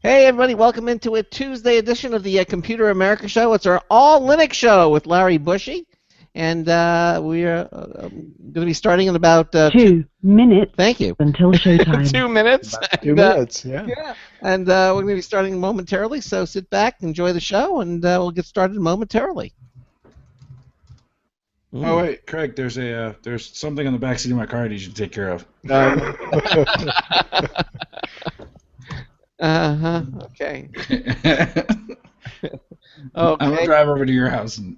Hey everybody, welcome into a Tuesday edition of the Computer America Show. It's our all Linux show with Larry Bushy, and we are going to be starting in about 2 minutes. Thank you. Until showtime. 2 minutes. About 2 minutes, yeah. And we're going to be starting momentarily, so sit back, enjoy the show, and we'll get started momentarily. Oh wait, Craig, there's something on the back seat of my car I need you to take care of. Okay. Okay. I'm gonna drive over to your house and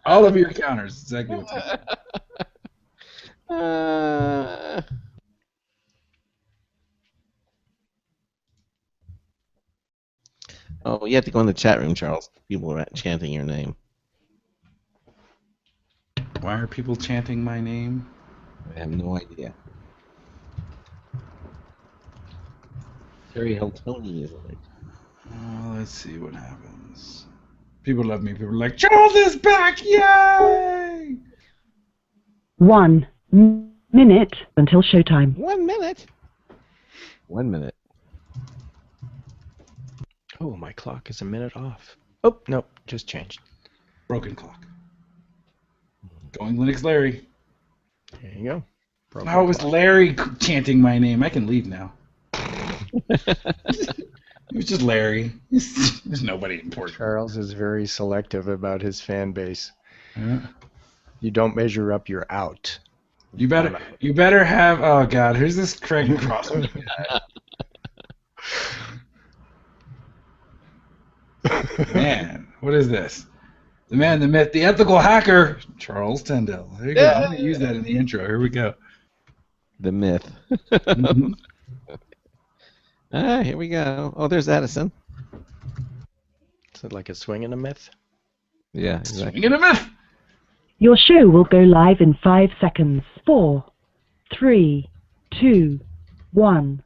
all of your counters. Exactly what's happening. Oh, you have to go in the chat room, Charles. People are chanting your name. Why are people chanting my name? I have no idea. Terry Hiltoni is like. Let's see what happens. People love me. People are like, Charles is back! Yay! 1 minute until showtime. 1 minute? 1 minute. Oh, my clock is a minute off. Oh, nope, just changed. Broken clock. Going Linux Larry. There you go. Broken How was clock. Larry chanting my name? I can leave now. It was just Larry. There's nobody important. Charles is very selective about his fan base. Yeah. You don't measure up, you're out. You better have. Oh God, who's this Craig Crossman guy? Man, what is this? The man, the myth, the ethical hacker, Charles Tendell. There you go. I'm gonna use that in the intro. Here we go. The myth. Mhm. Here we go. Oh, there's Edison. Is it like a swing and a myth? Yeah, exactly. Swing and a myth. Your show will go live in 5 seconds. 4, 3, 2, 1.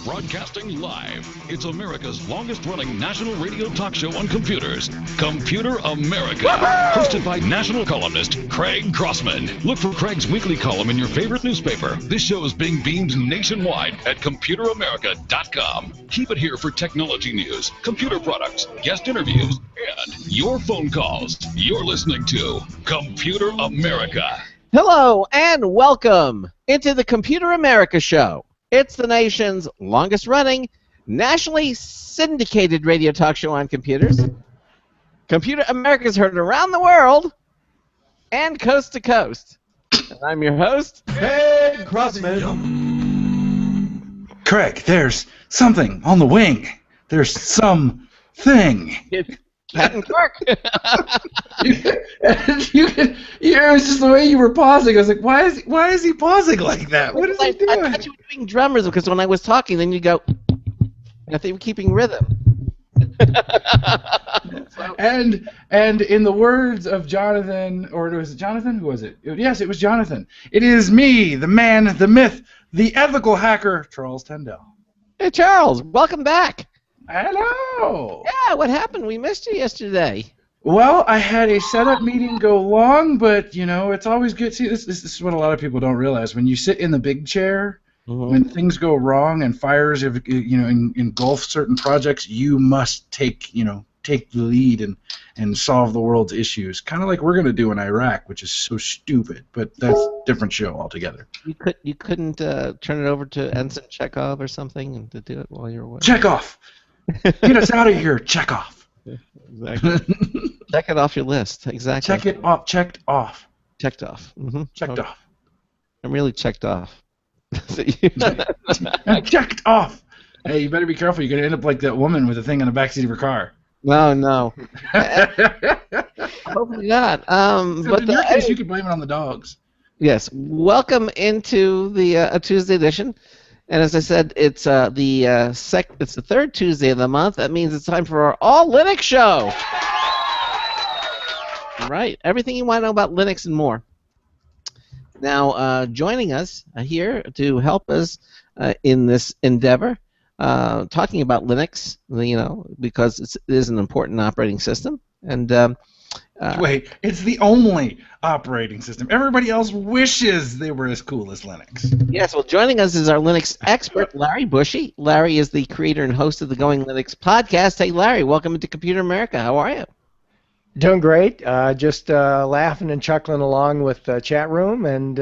Broadcasting live, it's America's longest-running national radio talk show on computers, Computer America. Hosted by national columnist Craig Crossman. Look for Craig's weekly column in your favorite newspaper. This show is being beamed nationwide at ComputerAmerica.com. Keep it here for technology news, computer products, guest interviews, and your phone calls. You're listening to Computer America. Hello and welcome into the Computer America Show. It's the nation's longest-running, nationally syndicated radio talk show on computers. Computer America is heard around the world and coast to coast. And I'm your host, Craig Crossman. Craig, there's something on the wing. There's something. Captain Clark. It was just the way you were pausing. I was like, why is he pausing like that? What is he doing? I thought you were doing drummers because when I was talking, then you go, I think we're keeping rhythm. And in the words of Jonathan, or was it Jonathan? Who was it? Yes, it was Jonathan. It is me, the man, the myth, the ethical hacker, Charles Tendell. Hey, Charles, welcome back. Hello. Yeah, what happened? We missed you yesterday. Well, I had a setup meeting go long, but you know it's always good. See, this is what a lot of people don't realize. When you sit in the big chair, when things go wrong and fires, engulf certain projects, you must take the lead and solve the world's issues. Kind of like we're gonna do in Iraq, which is so stupid, but that's a different show altogether. You couldn't turn it over to Ensign Chekhov or something and to do it while you were away. Chekhov, get us out of here, Chekhov. Exactly. Check it off your list. Exactly. Check it off. Checked off. Checked off. Checked off. I'm really checked off. Checked off. Hey, you better be careful. You're gonna end up like that woman with the thing on the backseat of her car. No. Hopefully not. But in your case, you could blame it on the dogs. Yes. Welcome into the Tuesday edition. And as I said, it's it's the third Tuesday of the month. That means it's time for our all Linux show. Right. Everything you want to know about Linux and more. Now, joining us here to help us in this endeavor, talking about Linux, because it is an important operating system, and Wait, it's the only operating system. Everybody else wishes they were as cool as Linux. Yes, well, joining us is our Linux expert, Larry Bushy. Larry is the creator and host of the Going Linux podcast. Hey, Larry, welcome to Computer America. How are you? Doing great. Just laughing and chuckling along with the chat room, and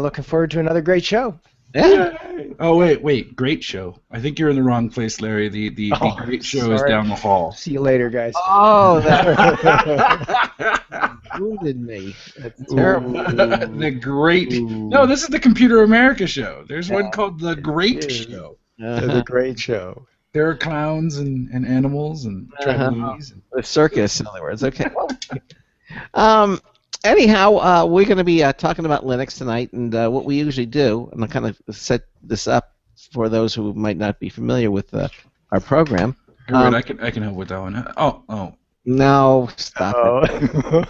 looking forward to another great show. Yeah. Oh, wait, great show. I think you're in the wrong place, Larry. The great show is down the hall. See you later, guys. Oh, that wounded me. That's terrible. The great. No, this is the Computer America show. There's one called the Great Show. The great show. There are clowns and animals and tragedies. A circus, in other words. Okay. Anyhow, we're going to be talking about Linux tonight, and what we usually do, and I'll kind of set this up for those who might not be familiar with our program. I can help with that one. Oh. No, stop it.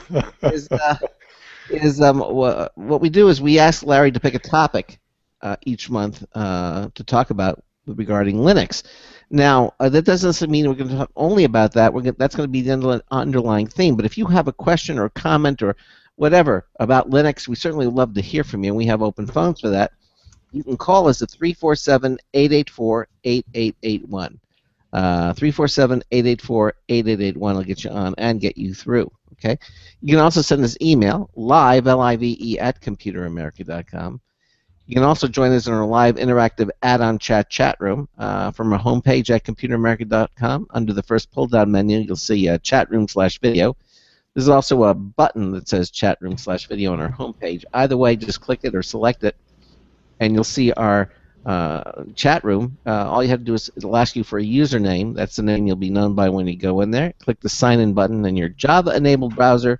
What we do is we ask Larry to pick a topic each month to talk about regarding Linux. Now, that doesn't mean we're going to talk only about that. That's going to be the underlying theme. But if you have a question or a comment or whatever about Linux, we certainly would love to hear from you, and we have open phones for that. You can call us at 347-884-8881. 347-884-8881 will get you on and get you through. Okay. You can also send us email, live, L-I-V-E, at computeramerica.com. You can also join us in our live interactive add-on chat room from our homepage at computeramerica.com. Under the first pull-down menu, you'll see chat room/video. There's also a button that says chat room/video on our homepage. Either way, just click it or select it, and you'll see our chat room. All you have to do is it'll ask you for a username. That's the name you'll be known by when you go in there. Click the sign-in button in your Java-enabled browser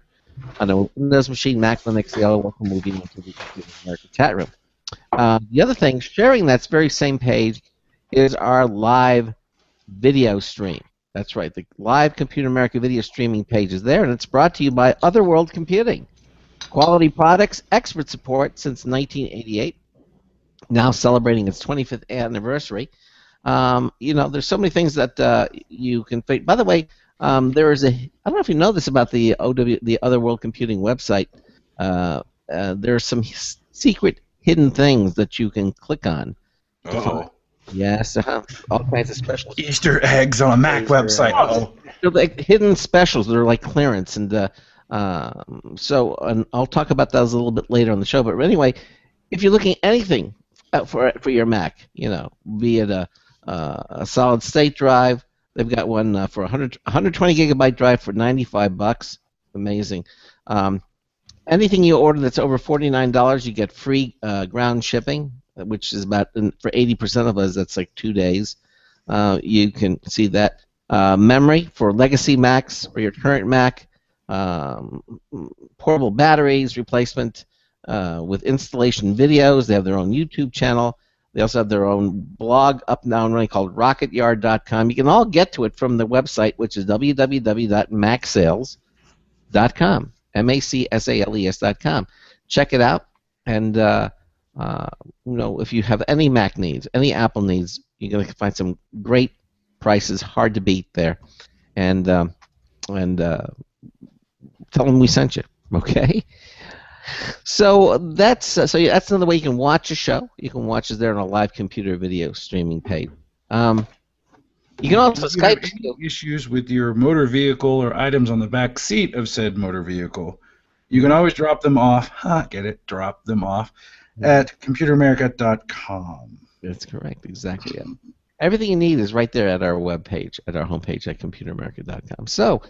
on a Windows machine, Mac, Linux, yellow. Welcome, movie into the Computer America chat room. The other thing, sharing that very same page is our live video stream. That's right, the live Computer America video streaming page is there, and it's brought to you by Otherworld Computing. Quality products, expert support since 1988, now celebrating its 25th anniversary. There's so many things that you can... By the way, there is I don't know if you know this about the Otherworld Computing website. There are some secret hidden things that you can click on. Oh. Yes, all kinds of specials. Easter eggs on a Mac website. They're like hidden specials. They're like clearance, and and I'll talk about those a little bit later on the show. But anyway, if you're looking at anything for your Mac, be it a solid state drive, they've got one for 120 gigabyte drive for $95. Amazing. Anything you order that's over $49, you get free ground shipping, which is about, for 80% of us, that's like 2 days. You can see that. Memory for legacy Macs or your current Mac. Portable batteries replacement with installation videos. They have their own YouTube channel. They also have their own blog up now and running called RocketYard.com. You can all get to it from the website, which is www.macsales.com. MACSALES.com. Check it out, and if you have any Mac needs, any Apple needs, you're going to find some great prices, hard to beat there, and tell them we sent you. Okay. So that's another way you can watch a show. You can watch us there on a live computer video streaming page. You can also Skype. If you have any issues with your motor vehicle or items on the back seat of said motor vehicle, you can always drop them off. Drop them off at computeramerica.com. That's correct. Exactly. Yeah. Everything you need is right there at our webpage, at our homepage at computeramerica.com. So,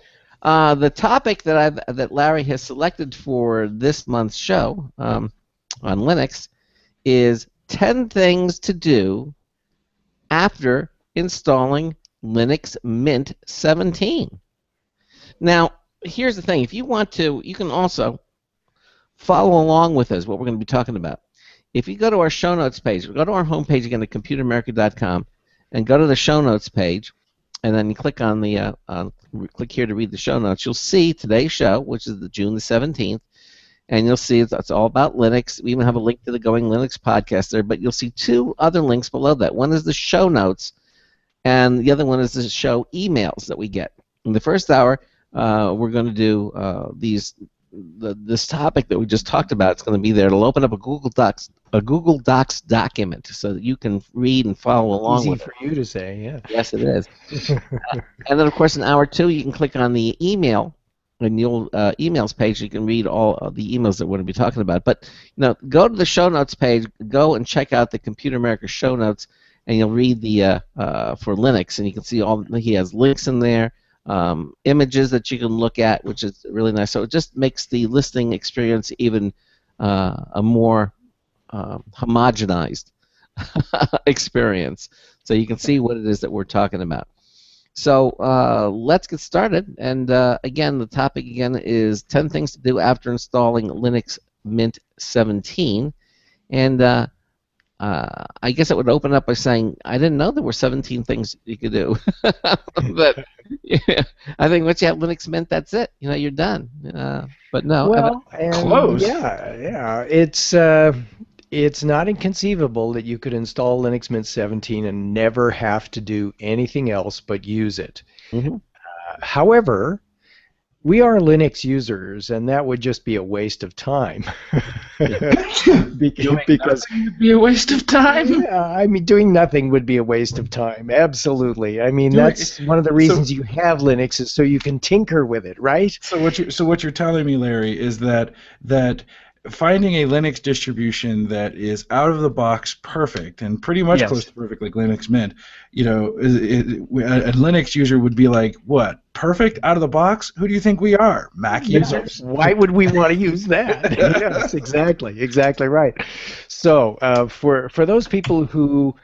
the topic that Larry has selected for this month's show on Linux is 10 things to do after installing Linux Mint 17. Now, here's the thing. If you want to, you can also follow along with us, what we're going to be talking about. If you go to our show notes page, go to our homepage again at computeramerica.com and go to the show notes page, and then you click on the click here to read the show notes. You'll see today's show, which is June the 17th, and you'll see it's all about Linux. We even have a link to the Going Linux podcast there, but you'll see two other links below that. One is the show notes, and the other one is the show emails that we get. In the first hour, we're going to do this topic that we just talked about. It's going to be there. It'll open up a Google Docs document so that you can read and follow along Easy with for you to say, yeah. Yes, it is. And then, of course, in hour 2, you can click on the email. In the old emails page, you can read all of the emails that we're going to be talking about. But go to the show notes page, go and check out the Computer America show notes, and you'll read the for Linux, and you can see he has links in there, images that you can look at, which is really nice. So it just makes the listening experience even a more homogenized experience, so you can see what it is that we're talking about. So let's get started. And again, the topic is 10 things to do after installing Linux Mint 17. And I guess it would open up by saying, I didn't know there were 17 things you could do. But yeah, I think once you have Linux Mint, that's it. You're done. But no. Well, close. Yeah. It's not inconceivable that you could install Linux Mint 17 and never have to do anything else but use it. Mm-hmm. However, we are Linux users, and that would just be a waste of time. Because it would be a waste of time. Yeah, I mean, doing nothing would be a waste of time. Absolutely. I mean, that's one of the reasons you have Linux is so you can tinker with it, right? So what you're telling me, Larry, is that finding a Linux distribution that is out of the box perfect and pretty much close to perfect, like Linux Mint, a Linux user would be like, what? Perfect out of the box? Who do you think we are? Mac users? Why would we want to use that? Yes, exactly right. So for those people who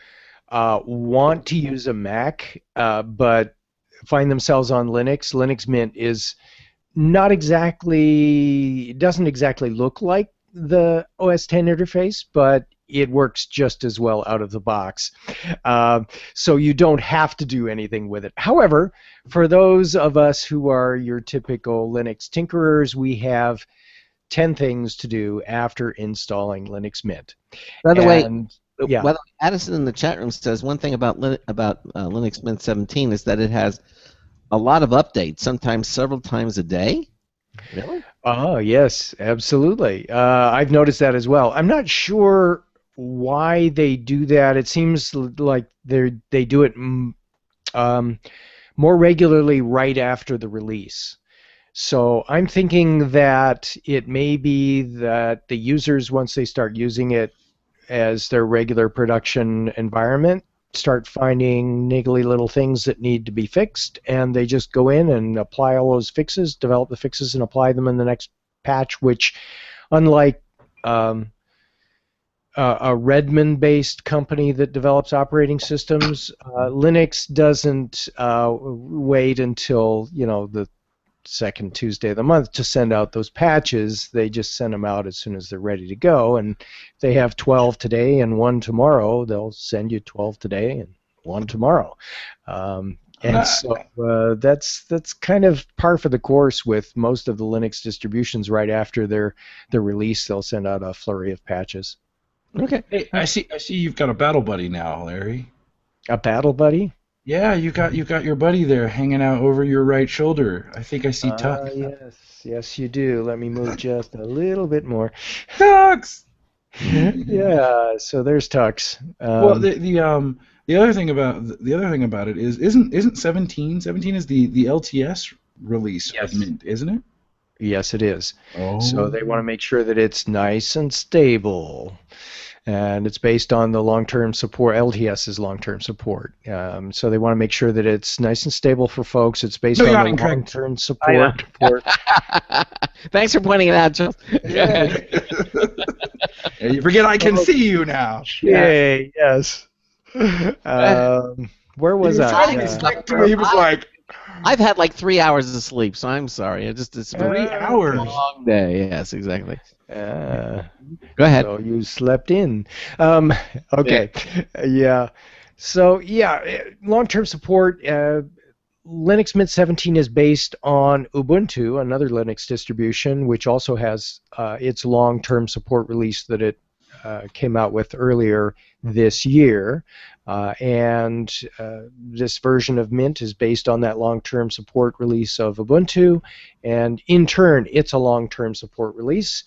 want to use a Mac but find themselves on Linux, Linux Mint is not exactly, it doesn't exactly look like the OS X interface, but it works just as well out of the box. So you don't have to do anything with it. However, for those of us who are your typical Linux tinkerers, we have 10 things to do after installing Linux Mint. By the way, Addison in the chat room says one thing about Linux Mint 17 is that it has a lot of updates, sometimes several times a day. Really? Oh, yes, absolutely. I've noticed that as well. I'm not sure why they do that. It seems like they do it more regularly right after the release. So I'm thinking that it may be that the users, once they start using it as their regular production environment, start finding niggly little things that need to be fixed, and they just go in and apply all those fixes, develop the fixes, and apply them in the next patch, which, unlike a Redmond-based company that develops operating systems, Linux doesn't wait until the second Tuesday of the month to send out those patches. They just send them out as soon as they're ready to go, and if they have 12 today and 1 tomorrow, they'll send you 12 today and 1 tomorrow. And so that's kind of par for the course with most of the Linux distributions. Right after their release, they'll send out a flurry of patches. Okay. Hey, I see you've got a Battle Buddy now, Larry. A Battle Buddy? Yeah, you got your buddy there hanging out over your right shoulder. I think I see Tux. Yes, you do. Let me move just a little bit more. Tux. Yeah, so there's Tux. Well, the other thing about it is isn't 17 is the LTS release of Mint, isn't it? Yes, it is. Oh. So they want to make sure that it's nice and stable. And it's based on the long-term support. LTS's long-term support. So they want to make sure that it's nice and stable for folks. It's based on the long-term support. Thanks for pointing it out, Joe. Yeah. You forget I can see you now. Yay! Yes. Where was I? He was like, I've had like 3 hours of sleep, so I'm sorry. It's 3 hours. A long day. Yes, exactly. Go ahead. So you slept in. Okay. Yeah. So yeah, long-term support. Linux Mint 17 is based on Ubuntu, another Linux distribution, which also has its long-term support release that it came out with earlier this year. And this version of Mint is based on that long-term support release of Ubuntu, and in turn, it's a long-term support release,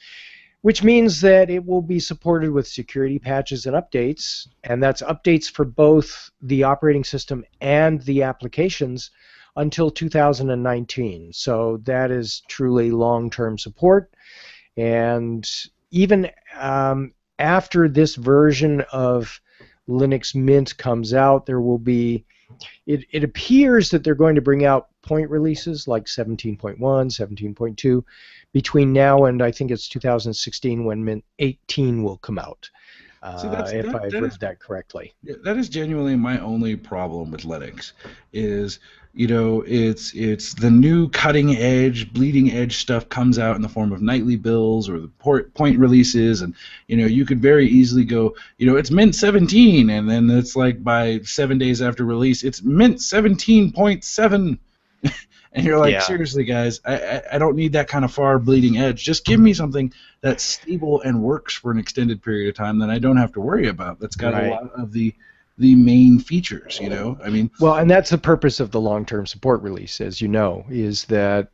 which means that it will be supported with security patches and updates, and that's updates for both the operating system and the applications until 2019. So that is truly long-term support, and even after this version of Linux Mint comes out, there will be, it appears that they're going to bring out point releases like 17.1, 17.2 between now and I think it's 2016 when Mint 18 will come out. If I've read that correctly. That is genuinely my only problem with Linux, is, you know, it's the new cutting edge, bleeding edge stuff comes out in the form of nightly bills or the point releases, and you know, you could very easily go, you know, it's Mint 17, and then it's like by 7 days after release, it's Mint 17.7. And you're like, seriously, guys, I don't need that kind of far bleeding edge. Just give me something that's stable and works for an extended period of time that I don't have to worry about. That's got a lot of the main features, you know. I mean, well, and that's the purpose of the long-term support release, as you know, is that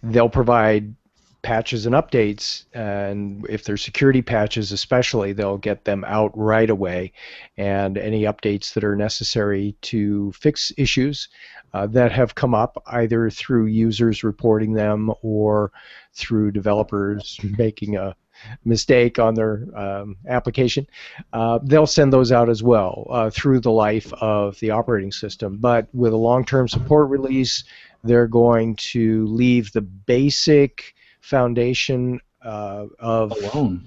they'll provide patches and updates, and if they're security patches especially, they'll get them out right away, and any updates that are necessary to fix issues that have come up either through users reporting them or through developers making a mistake on their application, they'll send those out as well through the life of the operating system. But with a long-term support release, they're going to leave the basic foundation of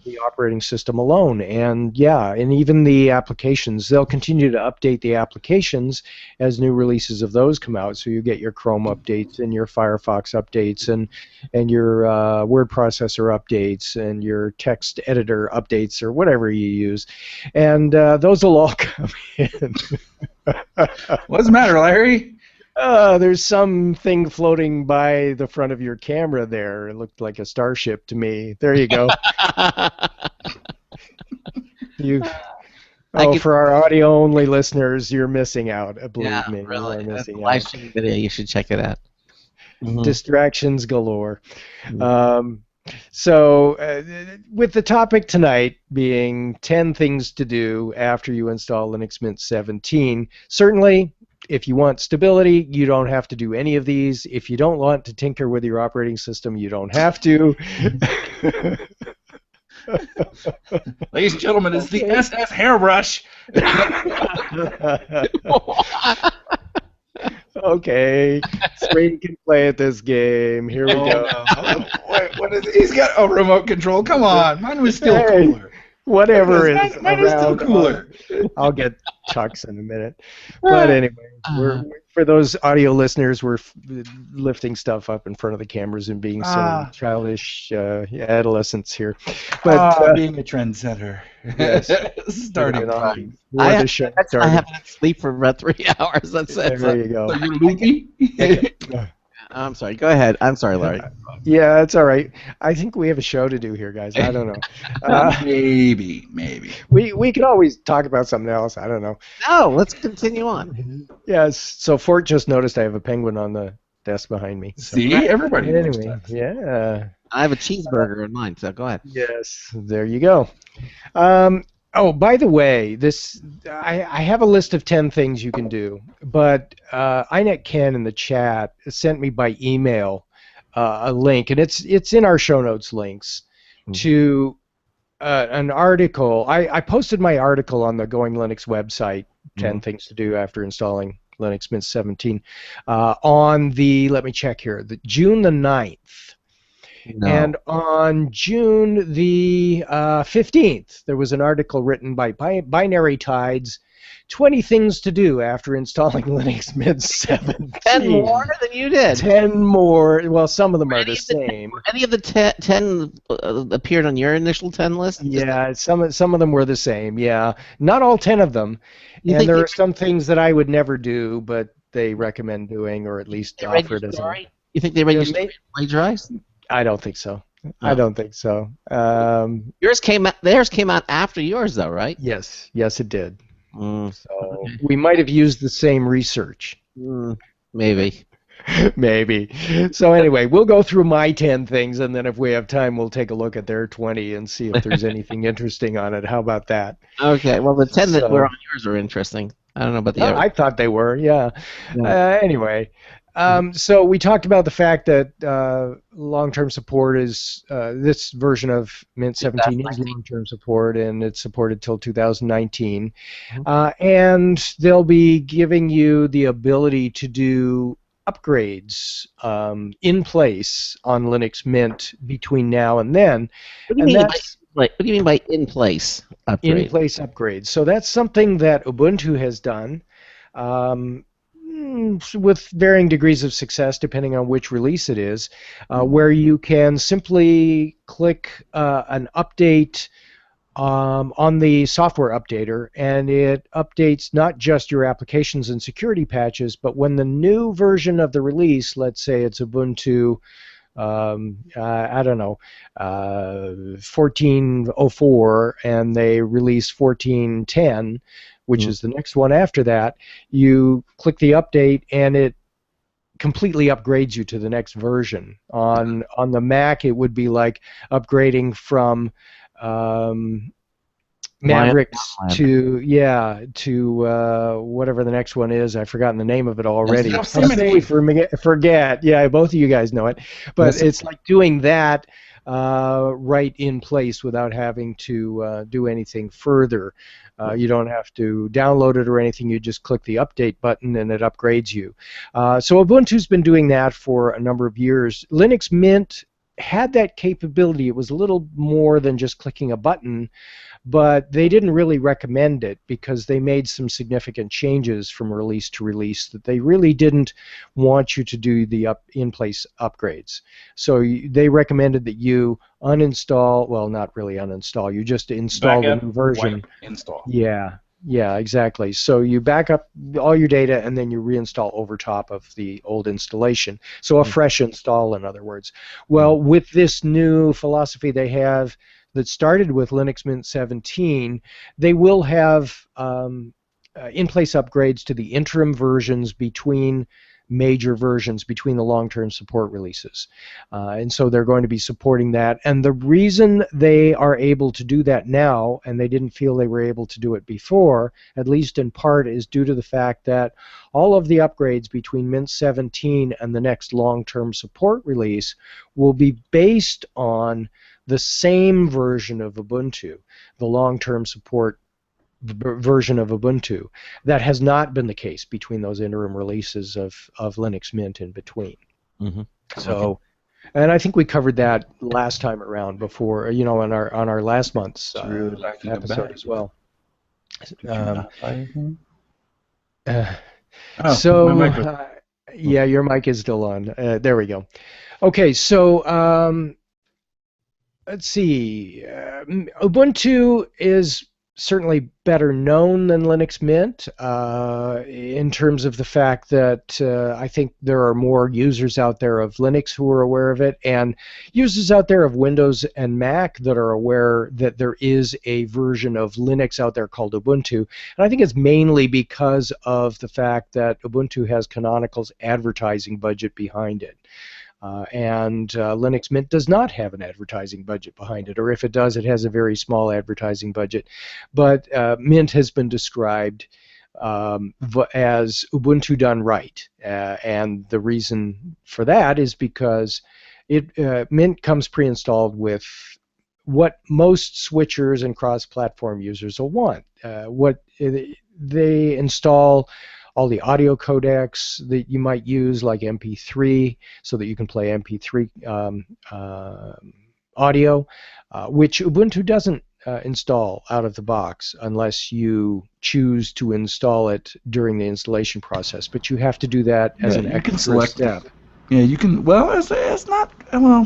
the operating system alone. And yeah, and even the applications, they'll continue to update the applications as new releases of those come out. So you get your Chrome updates and your Firefox updates and your word processor updates and your text editor updates or whatever you use. And those will all come in. What's the matter, Larry? There's something floating by the front of your camera there. It looked like a starship to me. There you go. For our audio-only listeners, you're missing out. Believe me, really. You're missing live out. stream video. You should check it out. Distractions galore. So, with the topic tonight being 10 things to do after you install Linux Mint 17, certainly, if you want stability, you don't have to do any of these. If you don't want to tinker with your operating system, you don't have to. Ladies and gentlemen, it's the SS hairbrush. Okay, Spring can play at this game. Here we go. What is he's got a remote control? Come on, mine was still cooler. Whatever is mine is still cooler. I'll get Chuck's in a minute. But anyway, for those audio listeners, we're lifting stuff up in front of the cameras and being so childish adolescents here. But being a trendsetter. Yes. Starting on. I haven't sleep for about 3 hours. That's it. There you go. So you're loopy? I'm sorry. Go ahead. I'm sorry, Larry. Yeah, it's all right. I think we have a show to do here, guys. I don't know. Maybe. We could always talk about something else. I don't know. No, let's continue on. Yes. So Fort just noticed I have a penguin on the desk behind me. So. See, everybody. Anyway, yeah. I have a cheeseburger in mine, so go ahead. Yes. There you go. Oh, by the way, I have a list of 10 things you can do, but Inet Ken in the chat sent me by email a link, and it's in our show notes links to an article. I posted my article on the Going Linux website, 10 things to do after installing Linux Mint 17, on the, let me check here, June the 9th. No. And on June the 15th, there was an article written by Binary Tides, 20 things to do after installing Linux Mint 17. 10 more than you did. 10 more. Well, some of them are the same. Any of the 10 appeared on your initial 10 list? Yeah, some of them were the same, yeah. Not all 10 of them. And there are some things that I would never do, but they recommend doing, or at least offer it as a... You think they read your story and plagiarized? I don't think so. I don't think so. Theirs came out after yours, though, right? Yes, it did. Mm, So we might have used the same research. maybe. Maybe. So anyway, we'll go through my 10 things, and then if we have time, we'll take a look at their 20 and see if there's anything interesting on it. How about that? Okay. Well, the 10 that were on yours are interesting. I don't know about the others. I thought they were, yeah. Anyway, so we talked about the fact that long-term support is, this version of Mint 17 is long-term support, and it's supported till 2019. And they'll be giving you the ability to do upgrades in place on Linux Mint between now and then. What do you mean by in place upgrades? In place upgrades. So that's something that Ubuntu has done with varying degrees of success depending on which release it is, where you can simply click an update on the software updater, and it updates not just your applications and security patches, but when the new version of the release, let's say it's Ubuntu, I don't know, 14.04, and they release 14.10, which is the next one after that, you click the update, and it completely upgrades you to the next version. On the Mac, it would be like upgrading from Mavericks to whatever the next one is. I've forgotten the name of it already. Forget. Yeah, both of you guys know it. But it's like doing that right in place without having to do anything further. You don't have to download it or anything. You just click the update button and it upgrades you. So Ubuntu's been doing that for a number of years. Linux Mint had that capability. It was a little more than just clicking a button, but they didn't really recommend it because they made some significant changes from release to release that they really didn't want you to do the in-place upgrades. So they recommended that you uninstall, well, not really uninstall, you just install the new version. Install. Yeah, exactly. So you back up all your data and then you reinstall over top of the old installation. So a fresh install, in other words. Well, with this new philosophy they have that started with Linux Mint 17, they will have in-place upgrades to the interim versions between major versions, between the long-term support releases. And so they're going to be supporting that. And the reason they are able to do that now, and they didn't feel they were able to do it before, at least in part, is due to the fact that all of the upgrades between Mint 17 and the next long-term support release will be based on the same version of Ubuntu, the long-term support version of Ubuntu. That has not been the case between those interim releases of Linux Mint in between. So, and I think we covered that last time around before, on our last month's episode as well. Yeah, your mic is still on. There we go. Okay, so let's see. Ubuntu is certainly better known than Linux Mint in terms of the fact that I think there are more users out there of Linux who are aware of it, and users out there of Windows and Mac that are aware that there is a version of Linux out there called Ubuntu. And I think it's mainly because of the fact that Ubuntu has Canonical's advertising budget behind it. And Linux Mint does not have an advertising budget behind it, or if it does, it has a very small advertising budget. But Mint has been described as Ubuntu done right, and the reason for that is because Mint comes pre-installed with what most switchers and cross-platform users will want. What they install all the audio codecs that you might use, like MP3, so that you can play MP3 audio, which Ubuntu doesn't install out of the box unless you choose to install it during the installation process. But you have to do that as an extra step. Yeah, you can. Well, it's not. Well,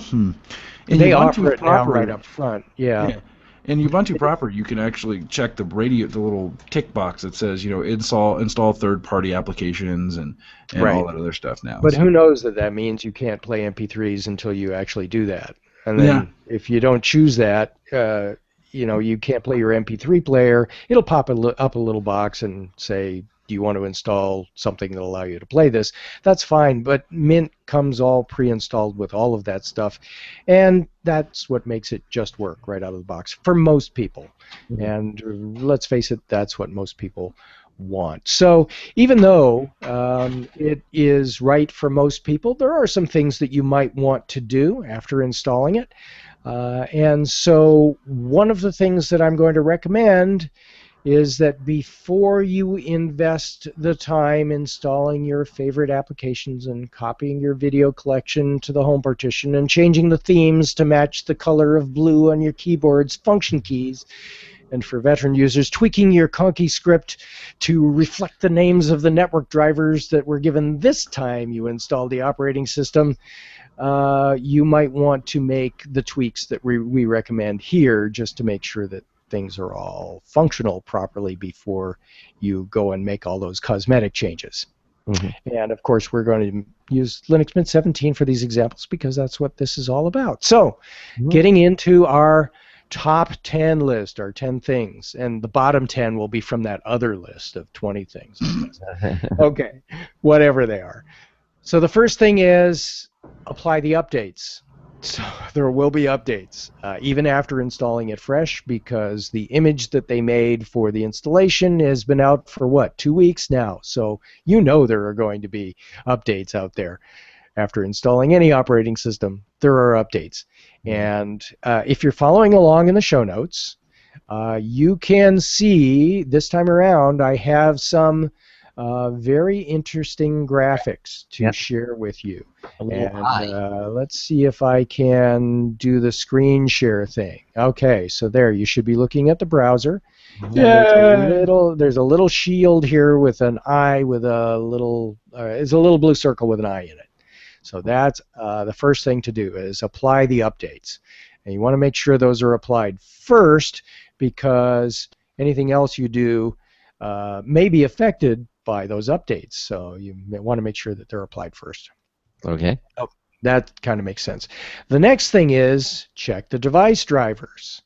they offer it now right up front. Yeah. In Ubuntu proper, you can actually check the little tick box that says, install third-party applications and all that other stuff now. But who knows that means you can't play MP3s until you actually do that. And then if you don't choose that, you can't play your MP3 player. It'll pop up a little box and say, do you want to install something that'll allow you to play this? That's fine, but Mint comes all pre-installed with all of that stuff, and that's what makes it just work right out of the box for most people. Mm-hmm. And let's face it, that's what most people want. So even though it is right for most people, there are some things that you might want to do after installing it. And so one of the things that I'm going to recommend is that before you invest the time installing your favorite applications and copying your video collection to the home partition and changing the themes to match the color of blue on your keyboard's function keys, and for veteran users, tweaking your Conky script to reflect the names of the network drivers that were given this time you installed the operating system, you might want to make the tweaks that we recommend here just to make sure that things are all functional properly before you go and make all those cosmetic changes. Mm-hmm. And of course, we're going to use Linux Mint 17 for these examples because that's what this is all about. So, getting into our top 10 list, our 10 things, and the bottom 10 will be from that other list of 20 things. Okay, whatever they are. So the first thing is apply the updates. So there will be updates, even after installing it fresh, because the image that they made for the installation has been out for, 2 weeks now. So there are going to be updates out there. After installing any operating system, there are updates. And if you're following along in the show notes, you can see this time around I have some very interesting graphics to share with you. And let's see if I can do the screen share thing. Okay, so there, you should be looking at the browser. There's a little shield here with an eye with a little, it's a little blue circle with an eye in it. So that's the first thing to do is apply the updates. And you want to make sure those are applied first because anything else you do may be affected by those updates. So you want to make sure that they're applied first. Okay. Oh, that kind of makes sense. The next thing is check the device drivers.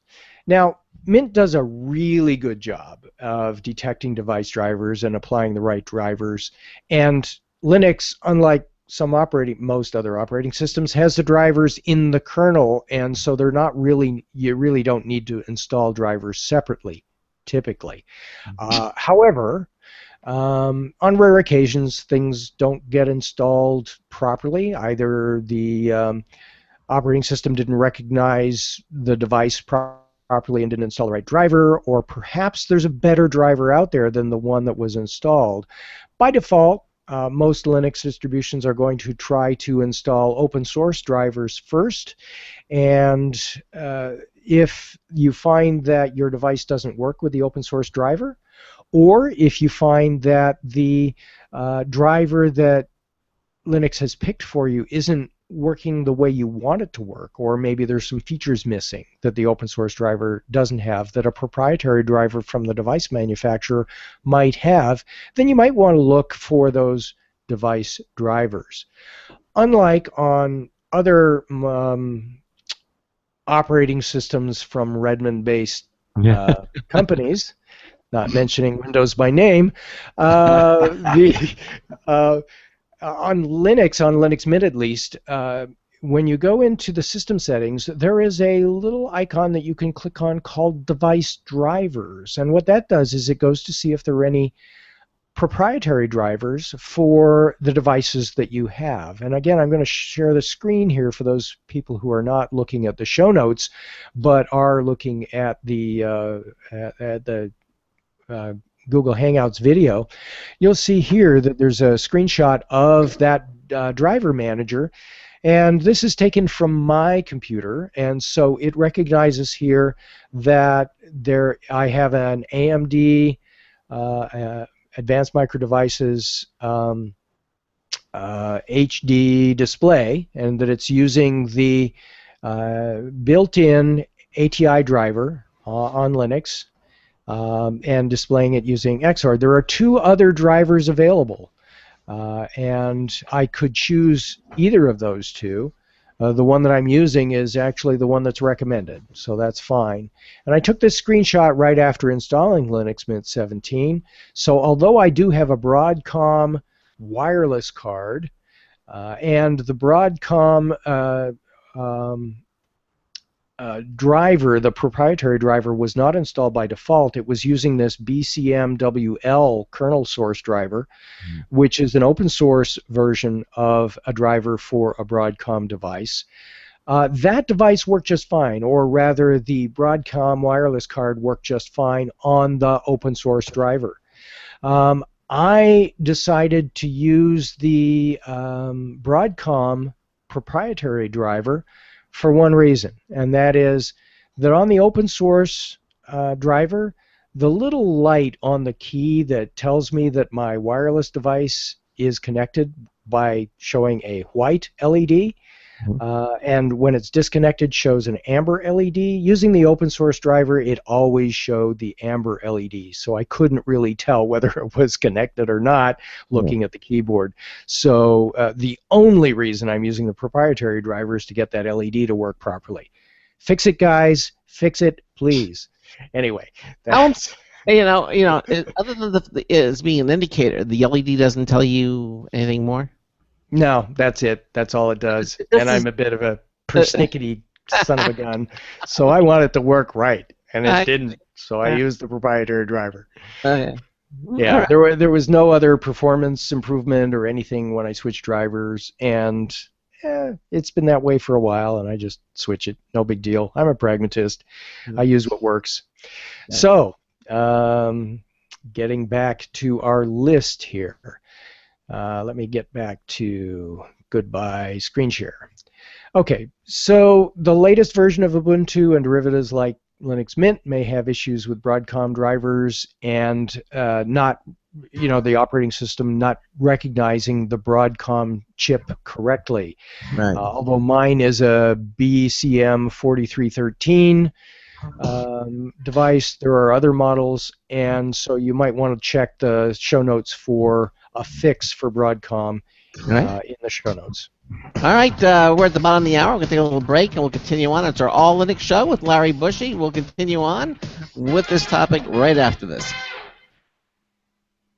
Now, Mint does a really good job of detecting device drivers and applying the right drivers. And Linux, unlike most other operating systems, has the drivers in the kernel, and so they're not really, you really don't need to install drivers separately, typically. However, on rare occasions, things don't get installed properly. Either the operating system didn't recognize the device properly and didn't install the right driver, or perhaps there's a better driver out there than the one that was installed. By default, most Linux distributions are going to try to install open source drivers first, and if you find that your device doesn't work with the open source driver, or if you find that the driver that Linux has picked for you isn't working the way you want it to work, or maybe there's some features missing that the open source driver doesn't have that a proprietary driver from the device manufacturer might have, then you might want to look for those device drivers. Unlike on other operating systems from Redmond-based companies, not mentioning Windows by name, on Linux Mint at least, when you go into the system settings, there is a little icon that you can click on called Device Drivers. And what that does is it goes to see if there are any proprietary drivers for the devices that you have. And again, I'm going to share the screen here for those people who are not looking at the show notes, but are looking at the Google Hangouts video. You'll see here that there's a screenshot of that driver manager, and this is taken from my computer, and so it recognizes here that I have an AMD Advanced Micro Devices HD display, and that it's using the built-in ATI driver on Linux, and displaying it using Xorg. There are two other drivers available, and I could choose either of those two. The one that I'm using is actually the one that's recommended, so that's fine. And I took this screenshot right after installing Linux Mint 17. So although I do have a Broadcom wireless card, and the Broadcom driver, the proprietary driver, was not installed by default. It was using this BCMWL kernel source driver, which is an open source version of a driver for a Broadcom device. That device worked just fine, or rather the Broadcom wireless card worked just fine on the open source driver. I decided to use the Broadcom proprietary driver for one reason, and that is that on the open source driver, the little light on the key that tells me that my wireless device is connected by showing a white LED, and when it's disconnected shows an amber LED. Using the open source driver, it always showed the amber LED, so I couldn't really tell whether it was connected or not looking at the keyboard. So the only reason I'm using the proprietary driver is to get that LED to work properly. Fix it, guys. Fix it, please. Anyway, that's... Other than is being an indicator, the LED doesn't tell you anything more? No, that's it. That's all it does. And I'm a bit of a persnickety son of a gun, so I want it to work right, and it didn't. So I used the proprietary driver. Yeah, there was no other performance improvement or anything when I switched drivers, and it's been that way for a while, and I just switch it. No big deal. I'm a pragmatist. I use what works. So, getting back to our list here. Let me get back to goodbye screen share. Okay, so the latest version of Ubuntu and derivatives like Linux Mint may have issues with Broadcom drivers and the operating system not recognizing the Broadcom chip correctly. Right. Although mine is a BCM4313 device, there are other models, and so you might want to check the show notes for a fix for Broadcom in the show notes. All right, we're at the bottom of the hour. We're going to take a little break, and we'll continue on. It's our All Linux show with Larry Bushy. We'll continue on with this topic right after this.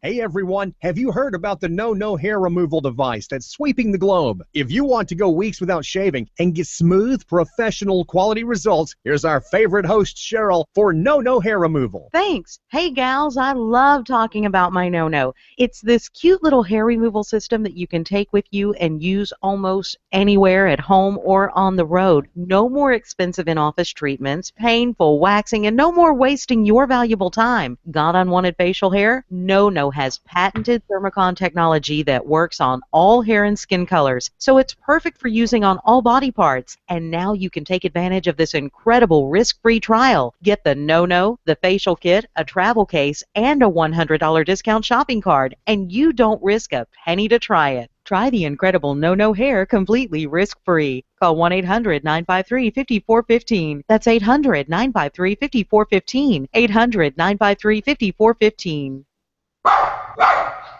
Hey everyone, have you heard about the No Hair Removal device that's sweeping the globe? If you want to go weeks without shaving and get smooth, professional quality results, here's our favorite host, Cheryl, for No Hair Removal. Thanks. Hey gals, I love talking about my No. It's this cute little hair removal system that you can take with you and use almost anywhere at home or on the road. No more expensive in-office treatments, painful waxing, and no more wasting your valuable time. Got unwanted facial hair? No has patented Thermocon technology that works on all hair and skin colors, so it's perfect for using on all body parts. And now you can take advantage of this incredible risk-free trial. Get the No, the facial kit, a travel case, and a $100 discount shopping card, and you don't risk a penny to try it. Try the incredible No hair completely risk-free. Call 1-800-953-5415. That's 800-953-5415. 800-953-5415.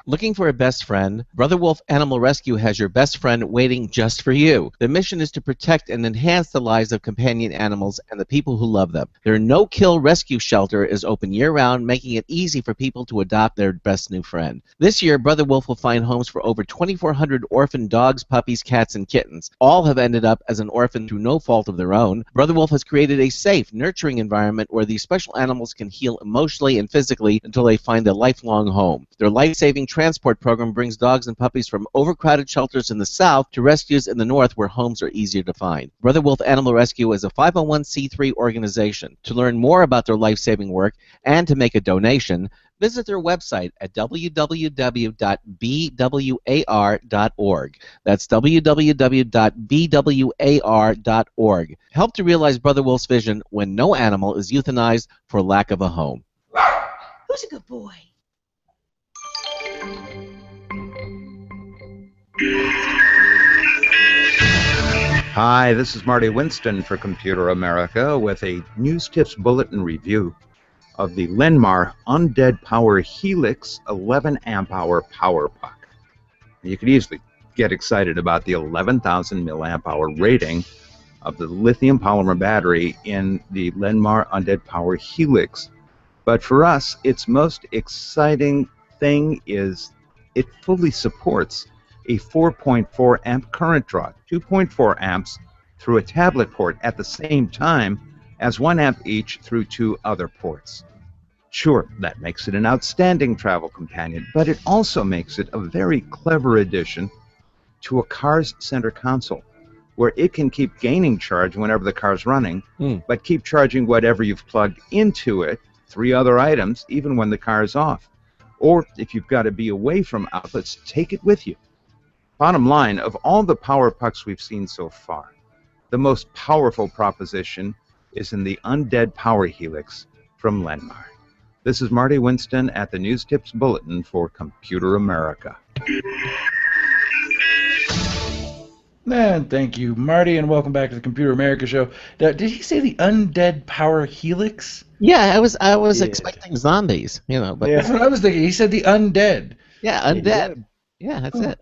Looking for a best friend? Brother Wolf Animal Rescue has your best friend waiting just for you. The mission is to protect and enhance the lives of companion animals and the people who love them. Their no-kill rescue shelter is open year-round, making it easy for people to adopt their best new friend. This year, Brother Wolf will find homes for over 2,400 orphan dogs, puppies, cats, and kittens. All have ended up as an orphan through no fault of their own. Brother Wolf has created a safe, nurturing environment where these special animals can heal emotionally and physically until they find a lifelong home. Their life-saving transport program brings dogs and puppies from overcrowded shelters in the south to rescues in the north where homes are easier to find. Brother Wolf Animal Rescue is a 501c3 organization. To learn more about their life-saving work and to make a donation, visit their website at www.bwar.org. That's www.bwar.org. Help to realize Brother Wolf's vision when no animal is euthanized for lack of a home. Who's a good boy? Hi, this is Marty Winston for Computer America with a News Tips Bulletin review of the Lenmar Undead Power Helix 11 amp hour power puck. You could easily get excited about the 11,000 milliamp hour rating of the lithium polymer battery in the Lenmar Undead Power Helix. But for us, its most exciting thing is it fully supports a 4.4 amp current draw, 2.4 amps through a tablet port at the same time as 1 amp each through 2 other ports. Sure, that makes it an outstanding travel companion, but it also makes it a very clever addition to a car's center console, where it can keep gaining charge whenever the car's running, but keep charging whatever you've plugged into it, 3 other items, even when the car is off. Or if you've got to be away from outlets, take it with you. Bottom line, of all the power pucks we've seen so far, the most powerful proposition is in the Undead Power Helix from Lenmar. This is Marty Winston at the News Tips Bulletin for Computer America. And thank you, Marty, and welcome back to the Computer America Show. Now, did he say the Undead Power Helix? Yeah, I was expecting zombies, but That's what I was thinking. He said the undead. yeah, undead. Yeah, that's it.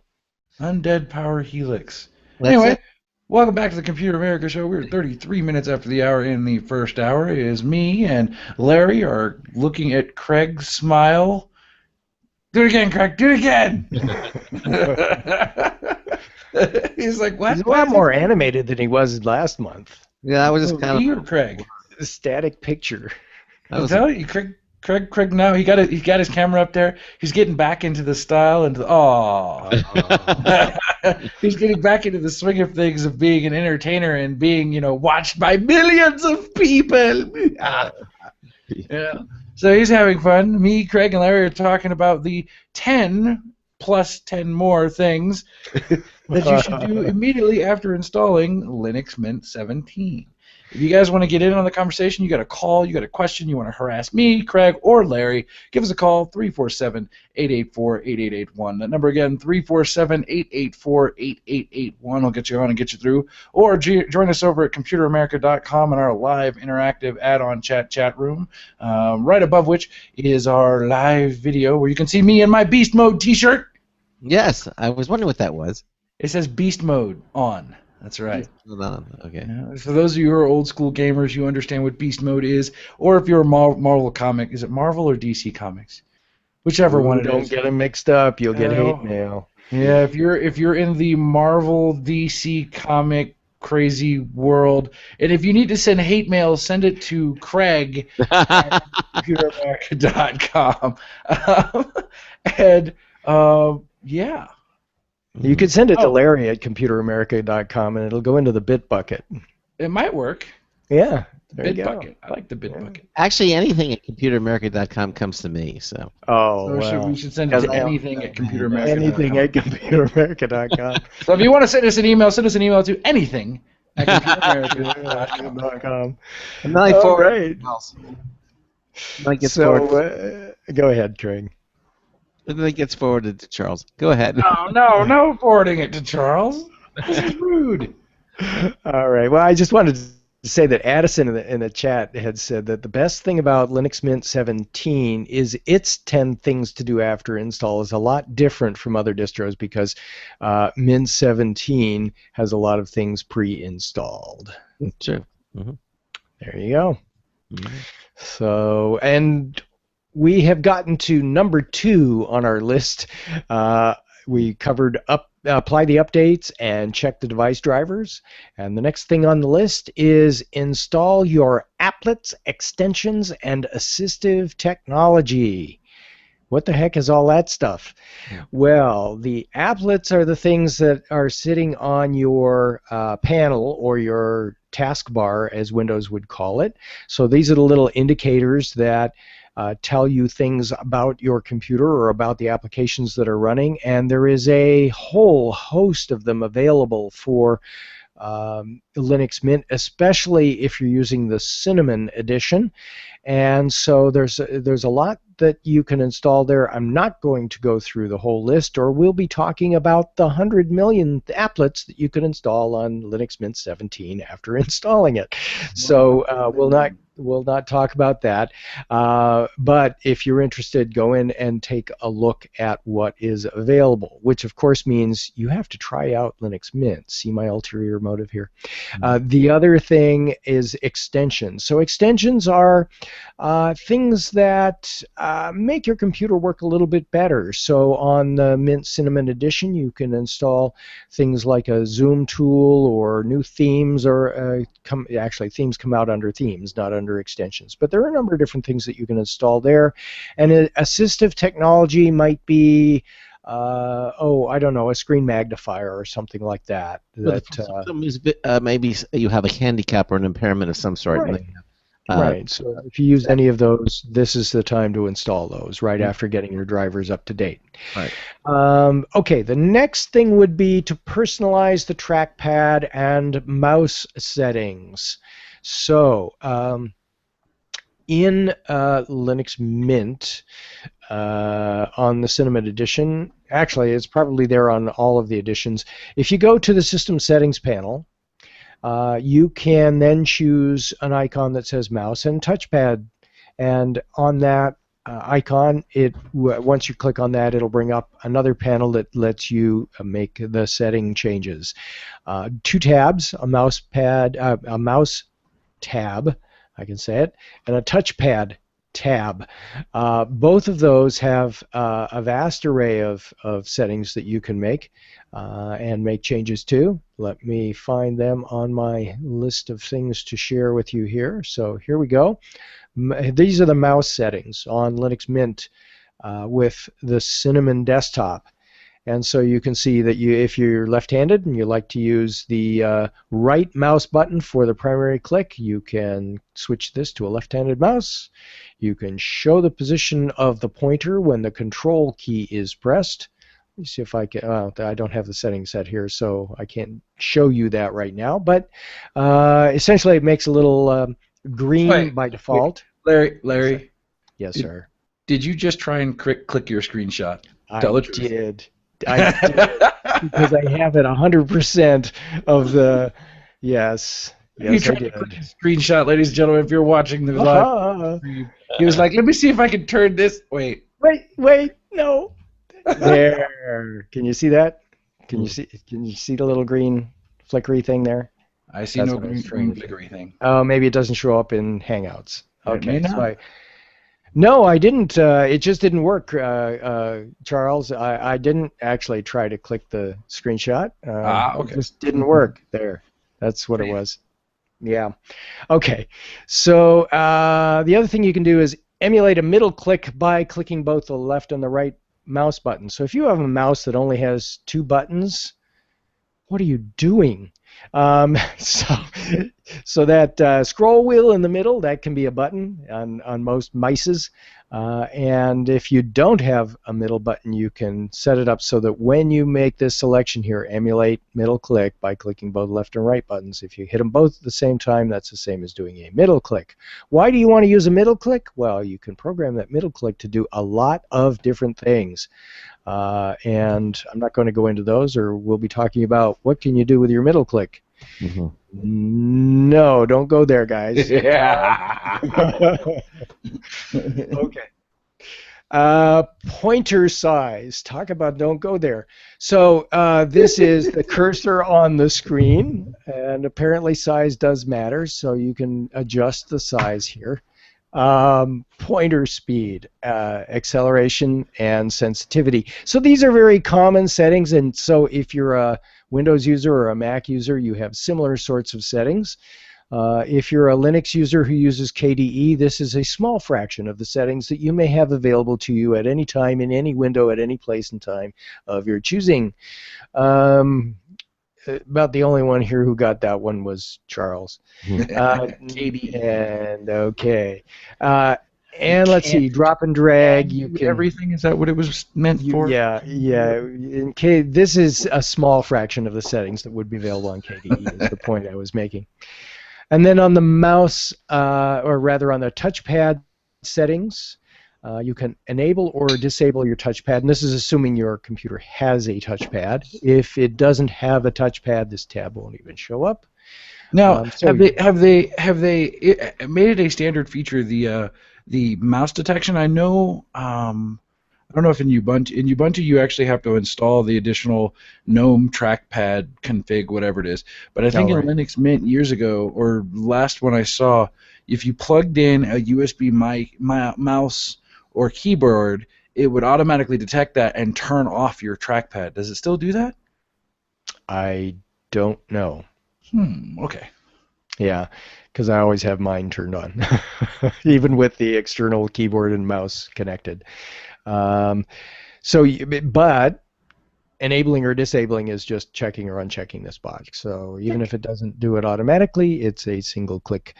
Undead Power Helix. That's Anyway, it. welcome back to the Computer America Show. We're 33 minutes after the hour. In the first hour is me and Larry are looking at Craig's smile. Do it again, Craig. Do it again. He's like, what? He's a lot more animated than he was last month. Yeah, I was just kind Me of. or Craig? A static picture. That I'm was telling you, Craig. Now he got his camera up there. He's getting back into the style and he's getting back into the swing of things of being an entertainer and being watched by millions of people. Yeah. So he's having fun. Me, Craig, and Larry are talking about the 10 plus 10 more things that you should do immediately after installing Linux Mint 17. If you guys want to get in on the conversation, you got a call, you got a question, you want to harass me, Craig, or Larry, give us a call, 347-884-8881. That number again, 347-884-8881. I'll get you on and get you through. Or join us over at computeramerica.com in our live interactive add-on chat room, right above which is our live video where you can see me in my Beast Mode t-shirt. Yes, I was wondering what that was. It says Beast Mode on. That's right. Hold on. Okay. Yeah, for those of you who are old school gamers, you understand what Beast Mode is. Or if you're a Marvel comic, is it Marvel or DC Comics? Whichever one it is. Don't get them mixed up. You'll get hate mail. Yeah, if you're in the Marvel DC comic crazy world, and if you need to send hate mail, send it to Craig at computeramerica.com. Yeah. You could send it to Larry at computeramerica.com, and it'll go into the bit bucket. It might work. Yeah. There you go. Bitbucket. I like the Bitbucket. Actually, anything at computeramerica.com comes to me. So. Oh, So well. we should send it to anything at computeramerica.com. Anything at computeramerica.com. So if you want to send us an email to anything at computeramerica.com. And then I forward right. else. Then it gets forwarded. Go ahead, Craig. And then it gets forwarded to Charles. Go ahead. No forwarding it to Charles. This is rude. All right. Well, I just wanted to say that Addison in the chat had said that the best thing about Linux Mint 17 is its 10 things to do after install is a lot different from other distros because Mint 17 has a lot of things pre-installed. True. Mm-hmm. There you go. Mm-hmm. So, and we have gotten to number 2 on our list. We covered apply the updates and check the device drivers. And the next thing on the list is install your applets, extensions, and assistive technology. What the heck is all that stuff? Well, the applets are the things that are sitting on your panel or your taskbar, as Windows would call it. So these are the little indicators that tell you things about your computer or about the applications that are running, and there is a whole host of them available for Linux Mint, especially if you're using the Cinnamon edition. And so there's a lot that you can install there. I'm not going to go through the whole list, or we'll be talking about the 100 million applets that you can install on Linux Mint 17 after installing it. So we'll not we'll not talk about that. But if you're interested, go in and take a look at what is available, which of course means you have to try out Linux Mint. See my ulterior motive here. The other thing is extensions. So extensions are things that make your computer work a little bit better. So on the Mint Cinnamon Edition, you can install things like a Zoom tool or new themes, or actually themes come out under themes, not under extensions. But there are a number of different things that you can install there. And assistive technology might be, I don't know, a screen magnifier or something like that. Maybe you have a handicap or an impairment of some sort. Right. Right. So if you use any of those, this is the time to install those right after getting your drivers up to date. Right. Okay. The next thing would be to personalize the trackpad and mouse settings. So in Linux Mint on the Cinnamon Edition, actually it's probably there on all of the editions. If you go to the System Settings panel, you can then choose an icon that says mouse and touchpad, and on that icon, once you click on that, it'll bring up another panel that lets you make the setting changes. 2 tabs, a mouse tab, I can say it, and a touchpad tab. Both of those have a vast array of settings that you can make and make changes to. Let me find them on my list of things to share with you here. So here we go. These are the mouse settings on Linux Mint with the Cinnamon desktop. And so you can see that if you're left-handed and you like to use the right mouse button for the primary click, you can switch this to a left-handed mouse. You can show the position of the pointer when the control key is pressed. Let me see if I can. I don't have the settings set here, so I can't show you that right now. But essentially, it makes a little green by default. Larry. Yes, sir. Did you just try and click your screenshot? I did. Because I have it 100% of the. Yes. Yes, I did. Screenshot, ladies and gentlemen, if you're watching the live. He was like, "Let me see if I can turn this." Wait, no. There. Can you see that? Can you see the little green flickery thing there? I see no green flickery thing. Oh, maybe it doesn't show up in Hangouts. Okay. So no, I didn't. It just didn't work, Charles. I didn't actually try to click the screenshot. Okay. It just didn't work there. That's what it was. Yeah. Okay. So the other thing you can do is emulate a middle click by clicking both the left and the right mouse button. So if you have a mouse that only has 2 buttons, what are you doing? So that scroll wheel in the middle, that can be a button on most mices. And if you don't have a middle button, you can set it up so that when you make this selection here, emulate middle click by clicking both left and right buttons. If you hit them both at the same time, that's the same as doing a middle click. Why do you want to use a middle click? Well, you can program that middle click to do a lot of different things. And I'm not going to go into those, or we'll be talking about what can you do with your middle click. Mm-hmm. No, don't go there, guys. Yeah. Okay. Pointer size. Talk about don't go there. So this is the cursor on the screen, and apparently size does matter, so you can adjust the size here. Pointer speed, acceleration, and sensitivity. So these are very common settings, and so if you're a Windows user or a Mac user, you have similar sorts of settings. If you're a Linux user who uses KDE, this is a small fraction of the settings that you may have available to you at any time in any window at any place and time of your choosing. About the only one here who got that one was Charles. KDE. And okay. And let's see, drop and drag. You can everything. Is that what it was meant for? Yeah. This is a small fraction of the settings that would be available on KDE. Is the point I was making. And then on the mouse, or rather on the touchpad settings, you can enable or disable your touchpad, and this is assuming your computer has a touchpad. If it doesn't have a touchpad, this tab won't even show up. Now, So- have they made it a standard feature, the mouse detection? I know. I don't know if in Ubuntu you actually have to install the additional GNOME trackpad config, whatever it is. But I think in Linux Mint years ago, or last one I saw, if you plugged in a USB mouse or keyboard, it would automatically detect that and turn off your trackpad. Does it still do that? I don't know. Okay. Yeah, because I always have mine turned on, even with the external keyboard and mouse connected. But enabling or disabling is just checking or unchecking this box. So even if it doesn't do it automatically, it's a single click.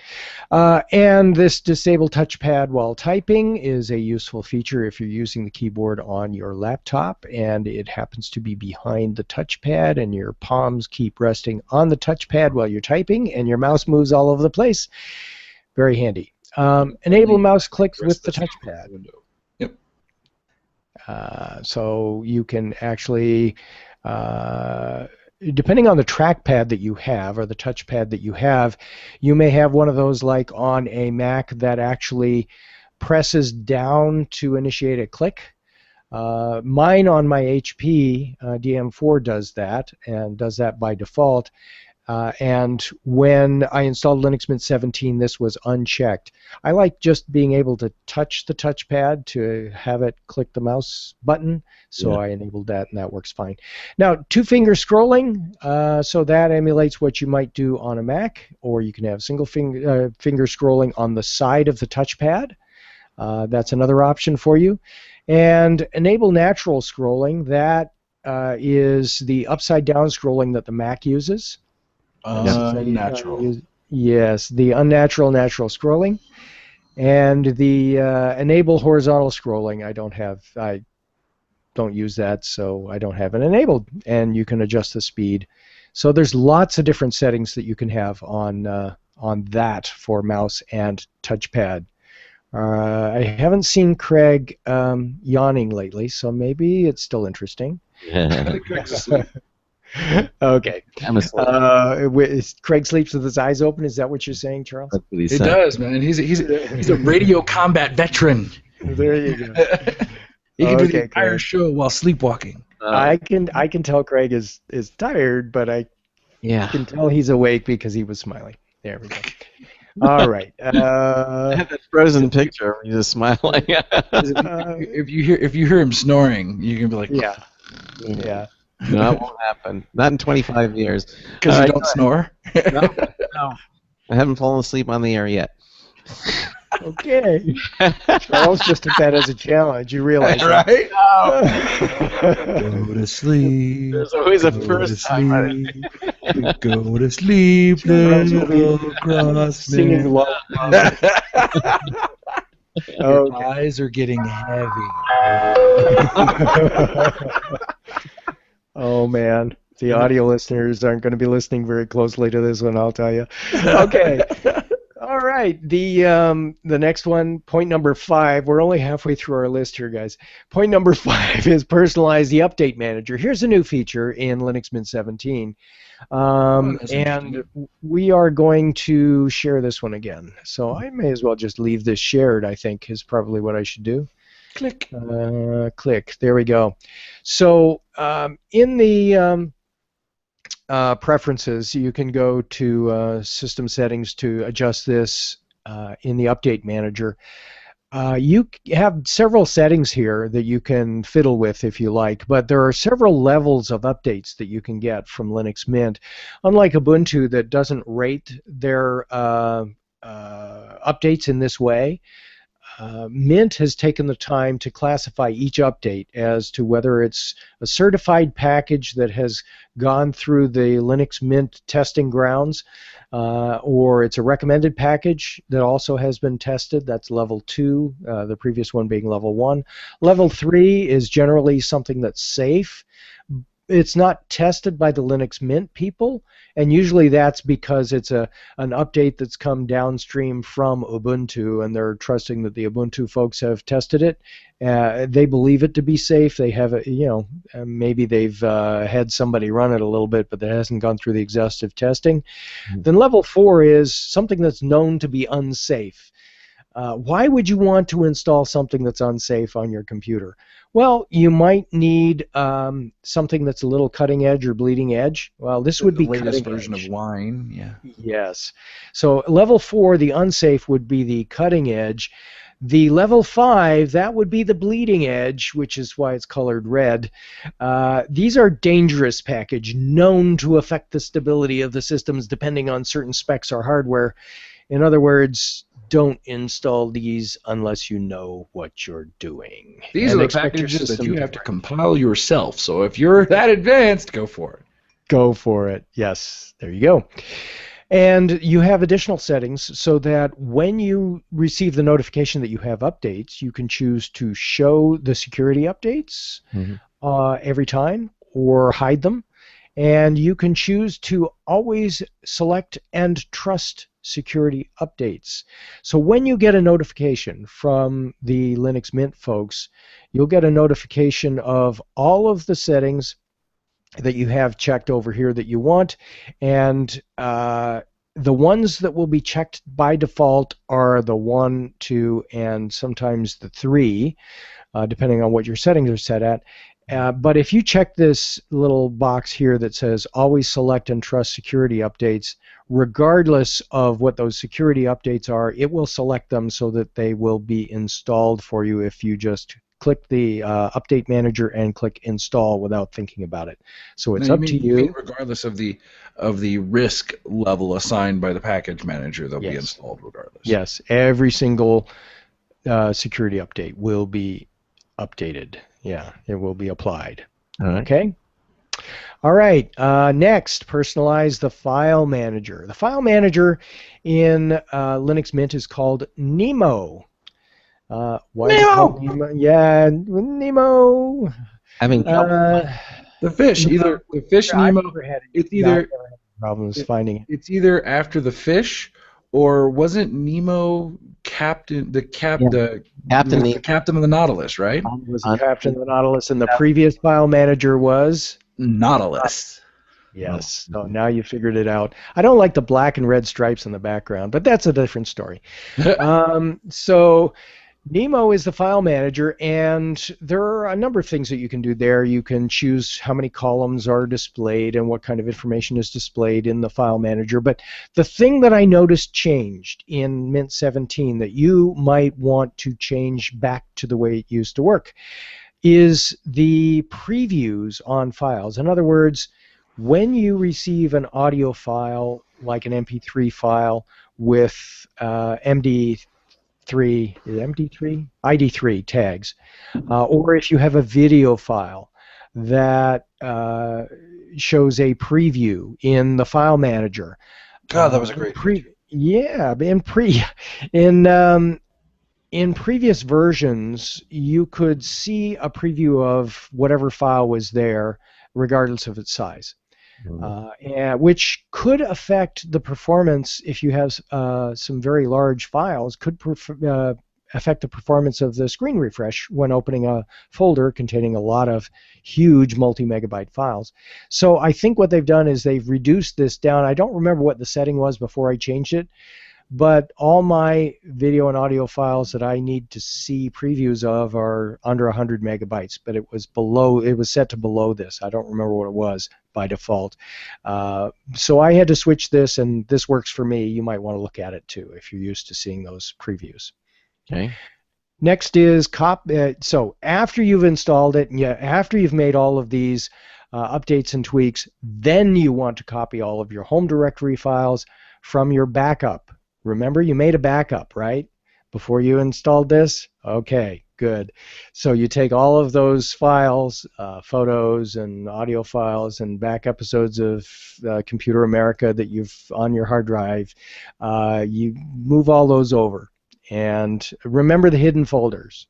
And this disable touchpad while typing is a useful feature if you're using the keyboard on your laptop and it happens to be behind the touchpad and your palms keep resting on the touchpad while you're typing and your mouse moves all over the place. Very handy. Enable mouse clicks with the touchpad. So you can actually, depending on the trackpad that you have or the touchpad that you have, you may have one of those like on a Mac that actually presses down to initiate a click. Mine on my HP DM4 does that and does that by default. And when I installed Linux Mint 17, this was unchecked. I like just being able to touch the touchpad to have it click the mouse button, so I enabled that, and that works fine. Now, two-finger scrolling, so that emulates what you might do on a Mac, or you can have single finger scrolling on the side of the touchpad. That's another option for you. And enable natural scrolling. That is the upside-down scrolling that the Mac uses. Unnatural. Yes, the unnatural natural scrolling, and the enable horizontal scrolling. I don't use that, so I don't have it enabled. And you can adjust the speed. So there's lots of different settings that you can have on that for mouse and touchpad. I haven't seen Craig yawning lately, so maybe it's still interesting. Okay. I'm asleep. Craig sleeps with his eyes open. Is that what you're saying, Charles? That's what he It said. does, man. He's a radio combat veteran. There you go. He can do the Okay, entire Craig. show while sleepwalking. I can tell Craig is tired, but I can tell he's awake because he was smiling. There we go. All right. I have that frozen picture where he's just smiling. If you hear him snoring, you can be like, yeah. No, that won't happen. Not in 25 years. because All you right, don't snore. No. I haven't fallen asleep on the air yet. Okay. Charles just took that as a challenge. You realize, Right? Go to sleep. There's always a first time. Right? Go to sleep, little crossman. Singing love. Your eyes are getting heavy. Oh man, the audio listeners aren't going to be listening very closely to this one, I'll tell you. Okay. All right. The next one, point number 5. We're only halfway through our list here, guys. Point number 5 is personalize the update manager. Here's a new feature in Linux Mint 17. And we are going to share this one again. So I may as well just leave this shared, I think, is probably what I should do. Click. Click. There we go. So in the preferences, you can go to system settings to adjust this in the update manager. You have several settings here that you can fiddle with if you like, but there are several levels of updates that you can get from Linux Mint. Unlike Ubuntu that doesn't rate their updates in this way, Mint has taken the time to classify each update as to whether it's a certified package that has gone through the Linux Mint testing grounds, or it's a recommended package that also has been tested. That's level 2, the previous one being level 1. Level 3 is generally something that's safe, it's not tested by the Linux Mint people, and usually that's because it's an update that's come downstream from Ubuntu, and they're trusting that the Ubuntu folks have tested it. They believe it to be safe. They have it, maybe they've had somebody run it a little bit, but that hasn't gone through the exhaustive testing. Then level 4 is something that's known to be unsafe. Why would you want to install something that's unsafe on your computer? Well, you might need something that's a little cutting edge or bleeding edge. Well, this would be the latest cutting version edge. of wine. Yeah. Yes. So level 4, the unsafe, would be the cutting edge. The level 5, that would be the bleeding edge, which is why it's colored red. These are dangerous package, known to affect the stability of the systems depending on certain specs or hardware. In other words, don't install these unless you know what you're doing. These are the packages that you have to compile yourself. So if you're that advanced, go for it. Go for it. Yes, there you go. And you have additional settings so that when you receive the notification that you have updates, you can choose to show the security updates every time or hide them. And you can choose to always select and trust security updates. So when you get a notification from the Linux Mint folks, you'll get a notification of all of the settings that you have checked over here that you want, and the ones that will be checked by default are the 1, 2, and sometimes the 3, depending on what your settings are set at. But if you check this little box here that says always select and trust security updates, regardless of what those security updates are, it will select them so that they will be installed for you if you just click the update manager and click install without thinking about it. So it's up to you. Regardless of the risk level assigned by the package manager, they'll be installed regardless. Yes, every single security update will be updated. Yeah, it will be applied. All right. Okay. All right. Next, personalize the file manager. The file manager in Linux Mint is called Nemo. Why is it called Nemo? Yeah, Nemo. Having the fish, either the fish Nemo. It's either problems finding it. It's either after the fish, or wasn't Nemo captain of the Nautilus, right? Was the captain of the Nautilus, and the previous file manager was Nautilus. Yes. So now you figured it out. I don't like the black and red stripes in the background, but that's a different story. So Nemo is the file manager, and there are a number of things that you can do there. You can choose how many columns are displayed and what kind of information is displayed in the file manager. But the thing that I noticed changed in Mint 17 that you might want to change back to the way it used to work is the previews on files. In other words, when you receive an audio file, like an MP3 file with ID3 tags, or if you have a video file that shows a preview in the file manager. God, that was a great in previous versions, you could see a preview of whatever file was there, regardless of its size. Which could affect the performance if you have some very large files, could affect the performance of the screen refresh when opening a folder containing a lot of huge multi-megabyte files. So I think what they've done is they've reduced this down. I don't remember what the setting was before I changed it, but all my video and audio files that I need to see previews of are under 100 megabytes, but it was set to below this. I don't remember what it was by default. So I had to switch this, and this works for me. You might want to look at it too if you're used to seeing those previews. Okay. Next is so after you've installed it, and after you've made all of these updates and tweaks, then you want to copy all of your home directory files from your backup. Remember, you made a backup, right? Before you installed this? Okay, good. So you take all of those files, photos and audio files and back episodes of Computer America that you've on your hard drive. You move all those over. And remember the hidden folders.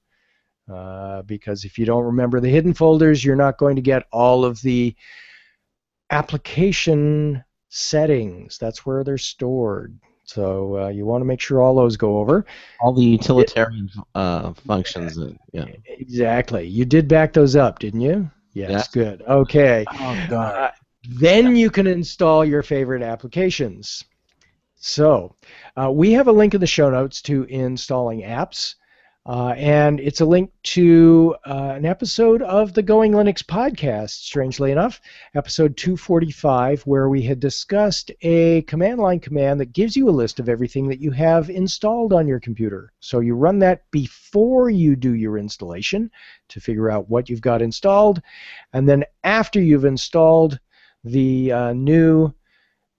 because if you don't remember the hidden folders, you're not going to get all of the application settings. That's where they're stored. So you want to make sure all those go over. All the utilitarian functions. Yeah. Exactly. You did back those up, didn't you? Yes. Good. Okay. Then you can install your favorite applications. So we have a link in the show notes to installing apps. And it's a link to an episode of the Going Linux podcast, strangely enough, episode 245, where we had discussed a command line command that gives you a list of everything that you have installed on your computer. So you run that before you do your installation to figure out what you've got installed. And then after you've installed the new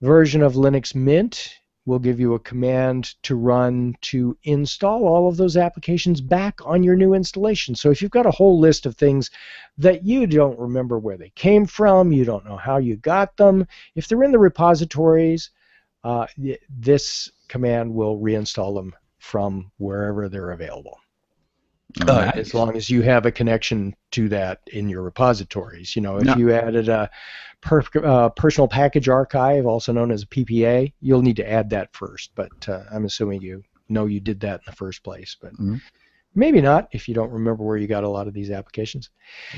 version of Linux Mint, we'll give you a command to run to install all of those applications back on your new installation. So if you've got a whole list of things that you don't remember where they came from, you don't know how you got them, if they're in the repositories, this command will reinstall them from wherever they're available. As long as you have a connection to that in your repositories. You know, if you added a personal package archive, also known as a PPA, you'll need to add that first. But I'm assuming you know you did that in the first place. But maybe not if you don't remember where you got a lot of these applications.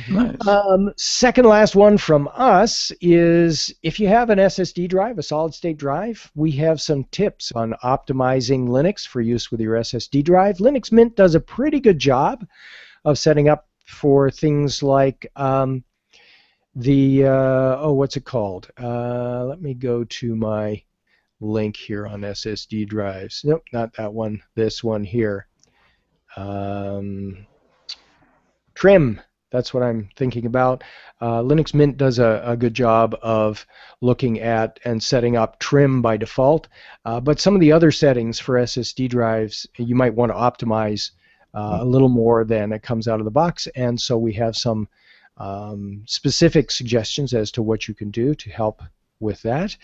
Nice. Second last one from us is if you have an SSD drive, a solid-state drive, we have some tips on optimizing Linux for use with your SSD drive. Linux Mint does a pretty good job of setting up for things like what's it called? Let me go to my link here on SSD drives. Nope, not that one. This one here. Trim. That's what I'm thinking about. Linux Mint does a good job of looking at and setting up trim by default. But some of the other settings for SSD drives, you might want to optimize a little more than it comes out of the box. And so we have some specific suggestions as to what you can do to help with that.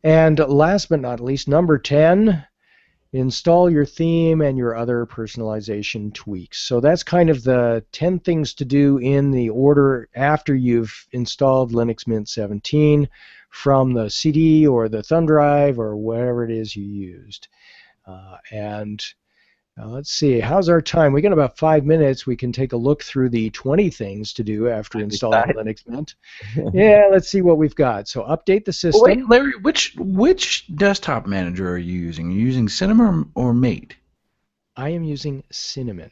And last but not least, number 10, install your theme and your other personalization tweaks. So that's kind of the 10 things to do in the order after you've installed Linux Mint 17 from the CD or the thumb drive or whatever it is you used. Let's see, how's our time? We got about 5 minutes. We can take a look through the 20 things to do after installing Linux Mint. Yeah, let's see what we've got. So update the system. Wait, Larry, which desktop manager are you using? Are you using Cinnamon or Mate? I am using Cinnamon.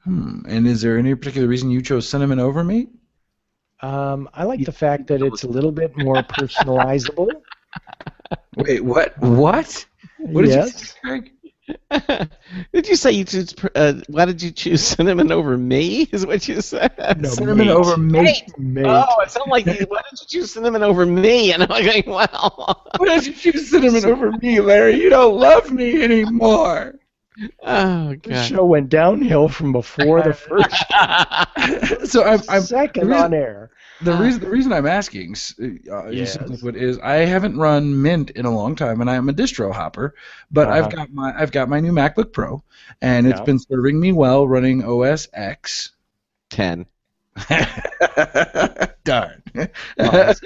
And is there any particular reason you chose Cinnamon over Mate? I like the fact that it's a little bit more personalizable. Wait, what? What? What did you say, Craig? Did you say you choose? Why did you choose Cinnamon over me? Is what you said? No, Cinnamon over Mate. Oh, it sounded like why did you choose Cinnamon over me? And I'm like, well. Why did you choose Cinnamon over me, Larry? You don't love me anymore. Oh God. The show went downhill from before the first. So I'm second on air. The reason I'm asking is I haven't run Mint in a long time, and I'm a distro hopper, but I've got my new MacBook Pro, and it's been serving me well running OS X 10. Darn. But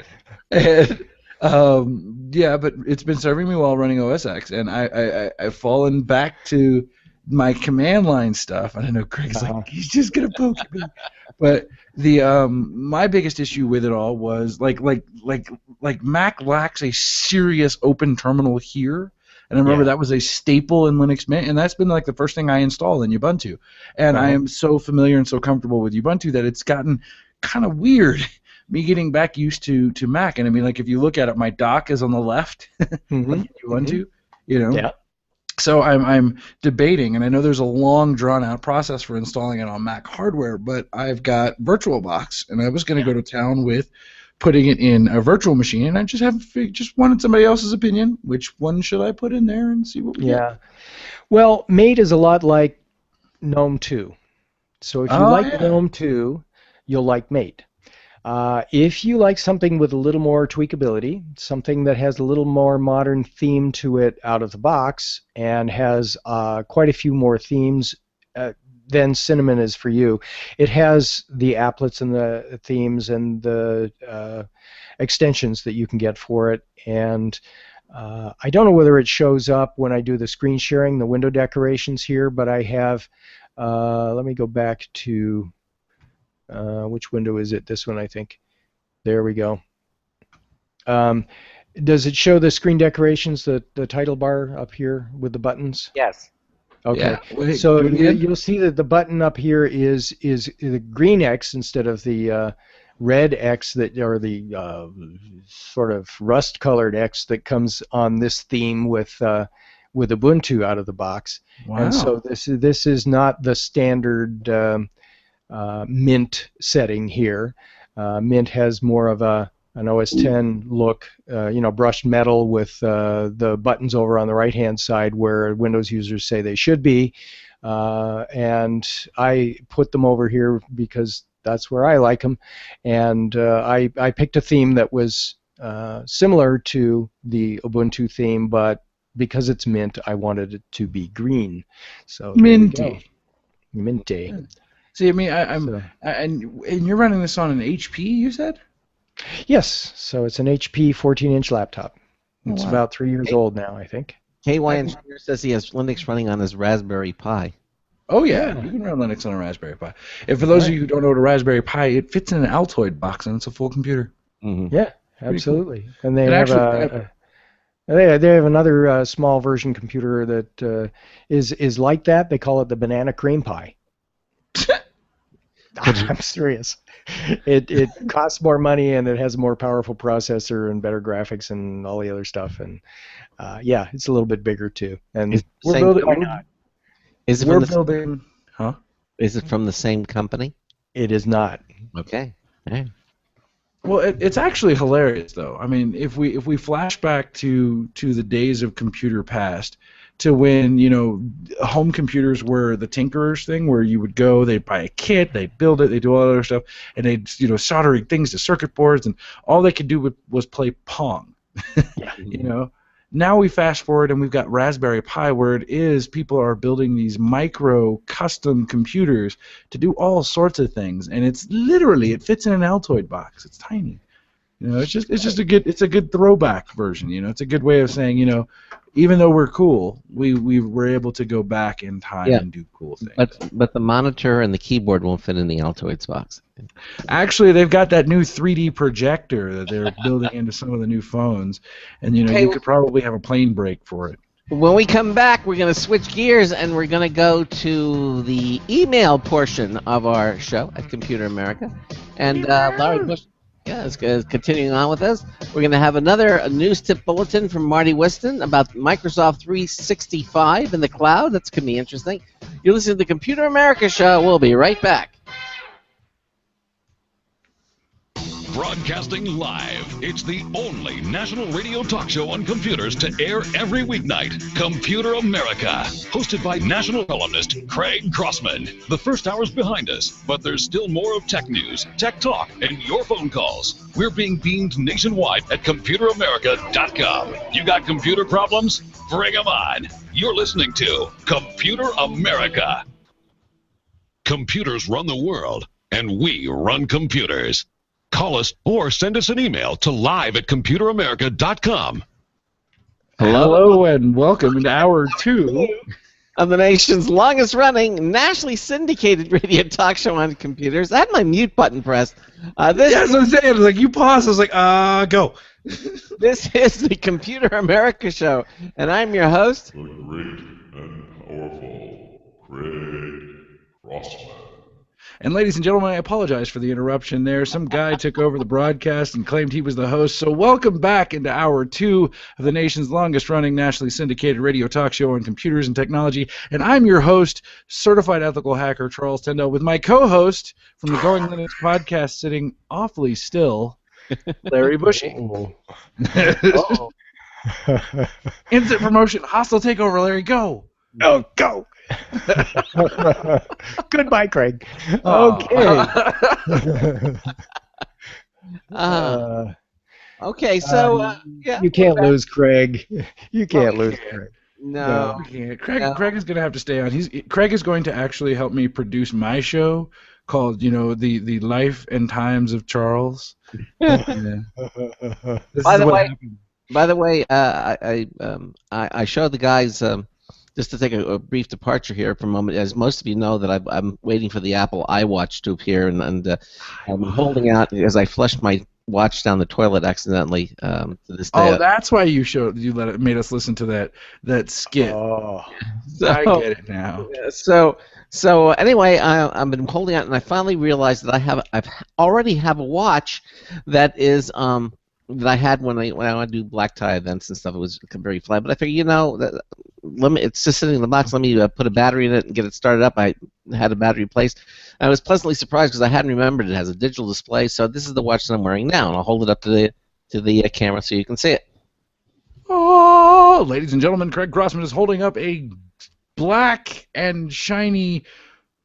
it's been serving me well running OS X, and I've fallen back to my command line stuff. And I know Craig's like, he's just gonna poke me, but my biggest issue with it all was like Mac lacks a serious open terminal here. And I remember that was a staple in Linux Mint, and that's been like the first thing I installed in Ubuntu. And I am so familiar and so comfortable with Ubuntu that it's gotten kind of weird me getting back used to Mac. And I mean, like, if you look at it, my dock is on the left, Ubuntu, you know. Yeah. So I'm debating, and I know there's a long, drawn-out process for installing it on Mac hardware, but I've got VirtualBox, and I was going to go to town with putting it in a virtual machine, and I just wanted somebody else's opinion. Which one should I put in there and see what we get? Well, Mate is a lot like GNOME 2. So if you like GNOME 2, you'll like Mate. If you like something with a little more tweakability, something that has a little more modern theme to it out of the box, and has quite a few more themes then Cinnamon is for you. It has the applets and the themes and the extensions that you can get for it, and I don't know whether it shows up when I do the screen sharing, the window decorations here, but I have, let me go back to, which window is it? This one, I think. There we go. Does it show the screen decorations, the title bar up here with the buttons? Yes. Okay. Yeah. So you'll see that the button up here is the green X instead of the red X that, or the sort of rust-colored X that comes on this theme with Ubuntu out of the box. Wow. And so this is not the standard Mint setting here. Mint has more of an OS X look, brushed metal with the buttons over on the right-hand side where Windows users say they should be. And I put them over here because that's where I like them. And I picked a theme that was similar to the Ubuntu theme, but because it's Mint, I wanted it to be green. So Minty. Minty. See, I mean, and you're running this on an HP, you said? Yes, so it's an HP 14-inch laptop. It's wow. about 3 years old now, I think. KY Engineer says he has Linux running on his Raspberry Pi. Oh, yeah, you can run Linux on a Raspberry Pi. And for those of you who don't know what a Raspberry Pi, it fits in an Altoid box, and it's a full computer. Mm-hmm. Yeah, absolutely. Cool. And they have another small version computer that is like that. They call it the Banana Cream Pie. I'm serious. It costs more money and it has a more powerful processor and better graphics and all the other stuff. And yeah, it's a little bit bigger too. And Is it from the same company? It is not. Okay. Yeah. Well, it's actually hilarious though. I mean, if we flash back to the days of computer past, to when, home computers were the tinkerers thing, where you would go, they'd buy a kit, they'd build it, they'd do all that other stuff, and they'd, soldering things to circuit boards, and all they could do was play Pong. Yeah. Now we fast forward and we've got Raspberry Pi, where people are building these micro custom computers to do all sorts of things, and it fits in an Altoid box. It's tiny. It's a good throwback version. It's a good way of saying, even though we're cool, we were able to go back in time and do cool things. But the monitor and the keyboard won't fit in the Altoids box. Actually, they've got that new 3D projector that they're building into some of the new phones, and you could probably have a plane break for it. When we come back, we're going to switch gears and we're going to go to the email portion of our show at Computer America, and Larry Bush. Yeah, it's continuing on with us. We're going to have another news tip bulletin from Marty Whiston about Microsoft 365 in the cloud. That's going to be interesting. You're listening to the Computer America Show. We'll be right back. Broadcasting live, it's the only national radio talk show on computers to air every weeknight. Computer America, hosted by national columnist Craig Crossman. The first hour's behind us, but there's still more of tech news, tech talk, and your phone calls. We're being beamed nationwide at ComputerAmerica.com. You got computer problems? Bring them on. You're listening to Computer America. Computers run the world, and we run computers. Call us or send us an email to live@computeramerica.com. Hello and welcome to Hour 2 of the nation's longest-running, nationally syndicated radio talk show on computers. I had my mute button pressed. That's what I'm saying. It was like, you paused. I was like, go. This is the Computer America Show, and I'm your host, the great and powerful Craig Crossman. And ladies and gentlemen, I apologize for the interruption there. Some guy took over the broadcast and claimed he was the host. So welcome back into Hour 2 of the nation's longest-running nationally syndicated radio talk show on computers and technology. And I'm your host, certified ethical hacker Charles Tendo, with my co-host from the Going Linux podcast sitting awfully still, Larry Bushy. Instant promotion, hostile takeover, Larry, go. Oh, go. Goodbye, Craig. Okay. Okay, so yeah. You can't lose, Craig. You can't lose, Craig. No. Yeah, Craig is going to have to stay on. Craig is going to actually help me produce my show called, the Life and Times of Charles. Yeah. This By is the what way, happened. I showed the guys just to take a brief departure here for a moment. As most of you know, that I'm waiting for the Apple iWatch to appear, and I'm holding out as I flushed my watch down the toilet accidentally to this day. Oh, that's why made us listen to that skit. Oh, I get it now. So anyway, I've been holding out, and I finally realized that I already have a watch that is that I had when I want to do black tie events and stuff. It was very flat, but I figured, it's just sitting in the box. Let me put a battery in it and get it started up. I had a battery replaced. I was pleasantly surprised because I hadn't remembered it has a digital display. So this is the watch that I'm wearing now, and I'll hold it up to the camera so you can see it. Oh, ladies and gentlemen, Craig Grossman is holding up a black and shiny,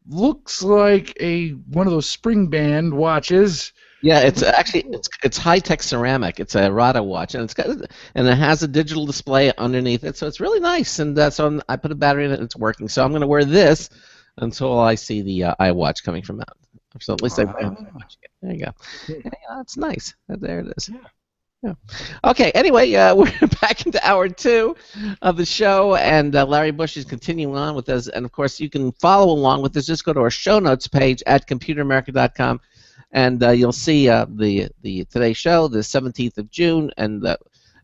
looks like one of those spring band watches. Yeah, it's actually it's high-tech ceramic. It's a Rada watch, and it has a digital display underneath it, so it's really nice. And so I put a battery in it, and it's working. So I'm going to wear this until I see the iWatch coming from out. So at least I wear the watch. There you go. Yeah, that's nice. There it is. Yeah. Okay. Anyway, we're back into hour 2 of the show, and Larry Bush is continuing on with us. And of course, you can follow along with us. Just go to our show notes page at computeramerica.com. And you'll see the today's show, the 17th of June, and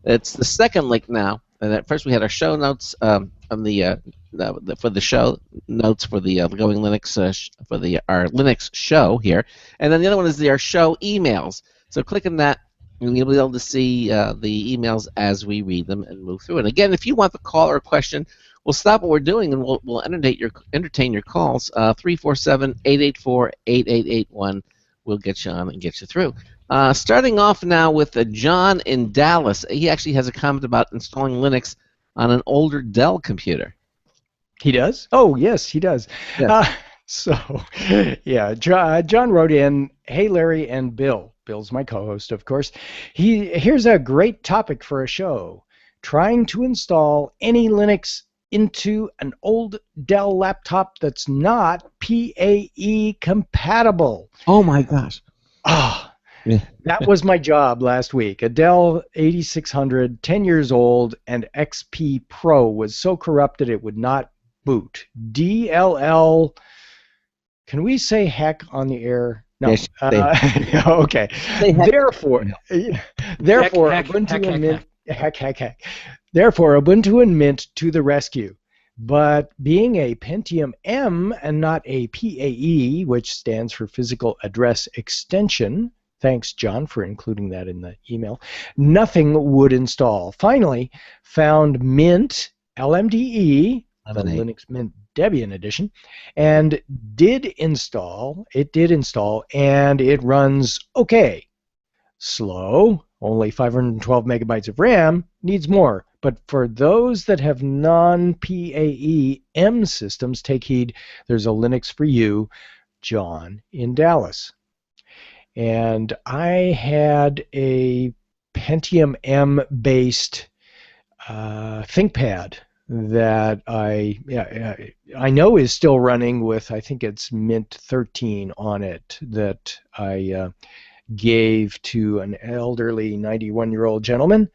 it's the second link now. And at first we had our show notes on for the show notes for the Going Linux our Linux show here, and then the other one is our show emails. So click on that, and you'll be able to see the emails as we read them and move through it. Again, if you want the call or question, we'll stop what we're doing and we'll entertain your calls. 347-884-8881. We'll get you on and get you through. Starting off now with John in Dallas. He actually has a comment about installing Linux on an older Dell computer. He does? Oh, yes, he does. Yes. John wrote in, "Hey, Larry and Bill." Bill's my co-host, of course. Here's a great topic for a show. Trying to install any Linux into an old Dell laptop that's not PAE compatible. Oh my gosh. That was my job last week. A Dell 8600, 10 years old, and XP Pro was so corrupted it would not boot. DLL, can we say heck on the air? No. Yes, okay. Therefore, Ubuntu and Mint, Therefore, Ubuntu and Mint to the rescue. But being a Pentium M and not a PAE, which stands for Physical Address Extension, thanks, John, for including that in the email, nothing would install. Finally, found Mint LMDE, the Linux Mint Debian edition, and did install, and it runs okay. Slow, only 512 megabytes of RAM, needs more. But for those that have non-PAE M systems, take heed, there's a Linux for you, John in Dallas. And I had a Pentium M-based ThinkPad that I know is still running with, I think it's Mint 13 on it, that I gave to an elderly 91-year-old gentleman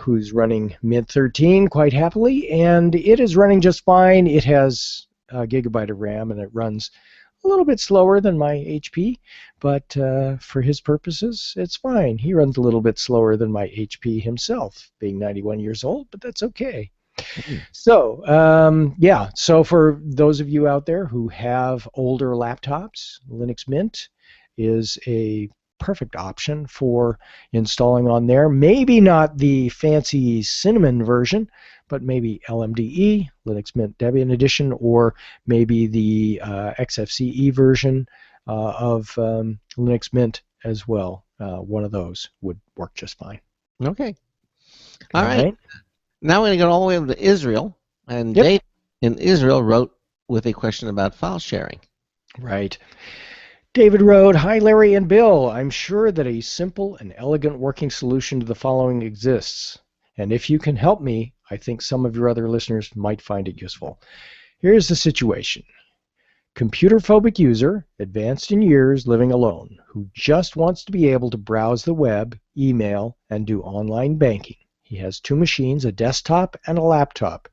who's running Mint 13 quite happily, and it is running just fine. It has a gigabyte of RAM, and it runs a little bit slower than my HP, but for his purposes, it's fine. He runs a little bit slower than my HP himself, being 91 years old, but that's okay. So, so for those of you out there who have older laptops, Linux Mint is a perfect option for installing on there. Maybe not the fancy Cinnamon version, but maybe LMDE, Linux Mint Debian Edition, or maybe the XFCE version of Linux Mint as well. One of those would work just fine. Okay. All right. Now we're going to go all the way over to Israel, and Dave in Israel wrote with a question about file sharing. Right. David wrote, "Hi Larry and Bill, I'm sure that a simple and elegant working solution to the following exists, and if you can help me, I think some of your other listeners might find it useful. Here's the situation. Computer-phobic user, advanced in years, living alone, who just wants to be able to browse the web, email, and do online banking. He has 2 machines, a desktop and a laptop.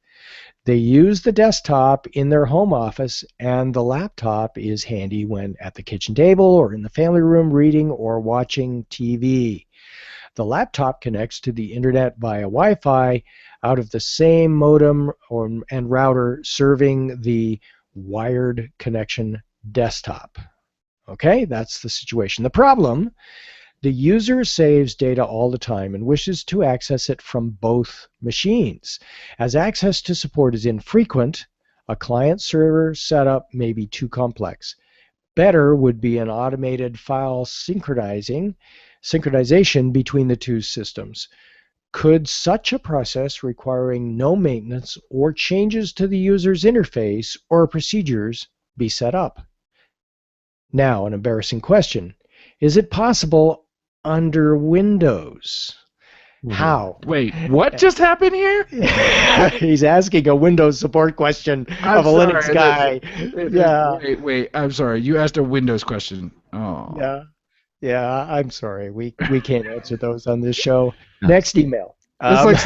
They use the desktop in their home office, and the laptop is handy when at the kitchen table or in the family room reading or watching TV. The laptop connects to the internet via Wi-Fi out of the same modem and router serving the wired connection desktop. Okay, that's the situation. The problem, the user saves data all the time and wishes to access it from both machines. As access to support is infrequent, a client-server setup may be too complex. Better would be an automated file synchronization between the 2 systems. Could such a process requiring no maintenance or changes to the user's interface or procedures be set up? Now, an embarrassing question. Is it possible under Windows? How? Wait, what just happened here? He's asking a Windows support question of a Linux guy. Yeah. Wait, I'm sorry. You asked a Windows question. Oh. Yeah, I'm sorry. We can't answer those on this show. Next email. It's like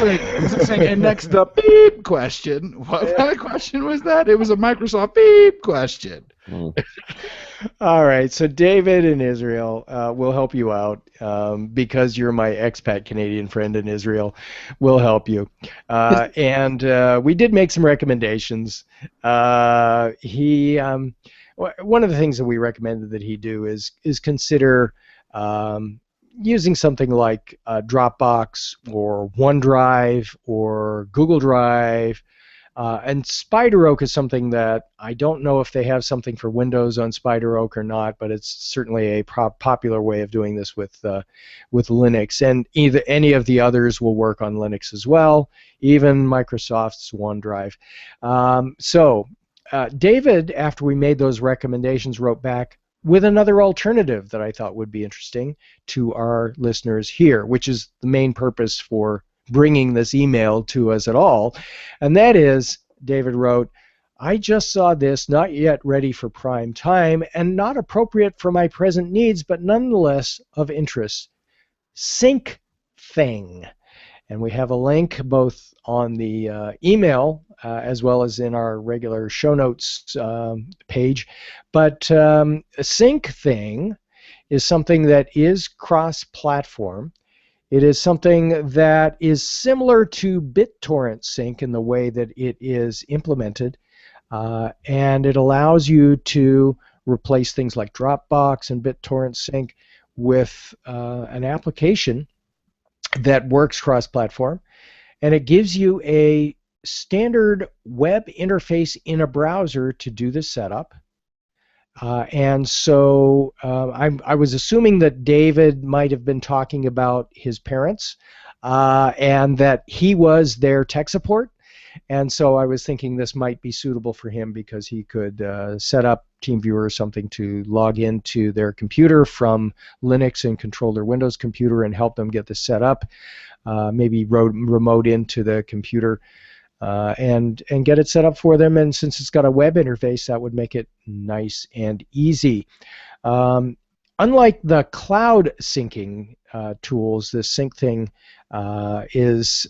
saying, and next the beep question. What kind of question was that? It was a Microsoft beep question. All right, so David in Israel will help you out because you're my expat Canadian friend in Israel. We'll help you. And we did make some recommendations. One of the things that we recommended that he do is consider using something like Dropbox or OneDrive or Google Drive. And SpiderOak is something that I don't know if they have something for Windows on SpiderOak or not, but it's certainly a popular way of doing this with Linux. And any of the others will work on Linux as well, even Microsoft's OneDrive. David, after we made those recommendations, wrote back with another alternative that I thought would be interesting to our listeners here, which is the main purpose for bringing this email to us at all. And that is, David wrote, I just saw this, not yet ready for prime time, and not appropriate for my present needs, but nonetheless of interest. SyncThing. And we have a link both on the email as well as in our regular show notes page. But SyncThing is something that is cross-platform. It is something that is similar to BitTorrent Sync in the way that it is implemented. And it allows you to replace things like Dropbox and BitTorrent Sync with an application that works cross-platform, and it gives you a standard web interface in a browser to do the setup. And so I was assuming that David might have been talking about his parents and that he was their tech support. And so I was thinking this might be suitable for him because he could set up TeamViewer or something to log into their computer from Linux and control their Windows computer and help them get this set up. Maybe remote into the computer and get it set up for them. And since it's got a web interface, that would make it nice and easy. Unlike the cloud syncing tools, this SyncThing is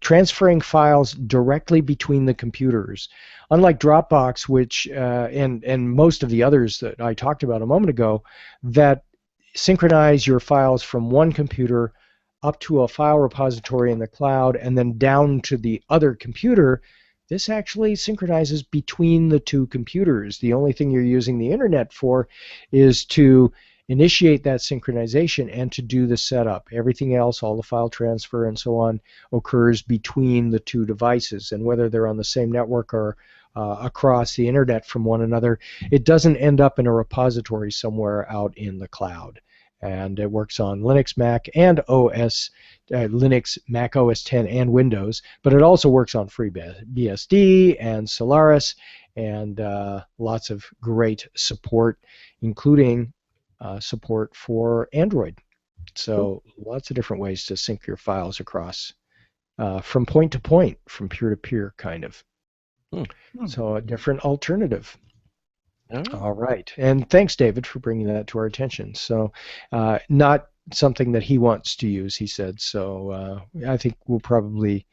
transferring files directly between the computers. Unlike Dropbox, which and most of the others that I talked about a moment ago, that synchronize your files from one computer up to a file repository in the cloud and then down to the other computer, this actually synchronizes between the 2 computers. The only thing you're using the internet for is to initiate that synchronization and to do the setup. Everything else, all the file transfer and so on, occurs between the 2 devices. And whether they're on the same network or across the internet from one another, it doesn't end up in a repository somewhere out in the cloud. And it works on Linux, Mac, and Linux, Mac OS X, and Windows. But it also works on FreeBSD and Solaris, and lots of great support, including support for Android. So lots of different ways to sync your files across from point to point, from peer to peer, kind of. Hmm. So a different alternative. All right. All right. And thanks, David, for bringing that to our attention. So not something that he wants to use, he said. So I think we'll probably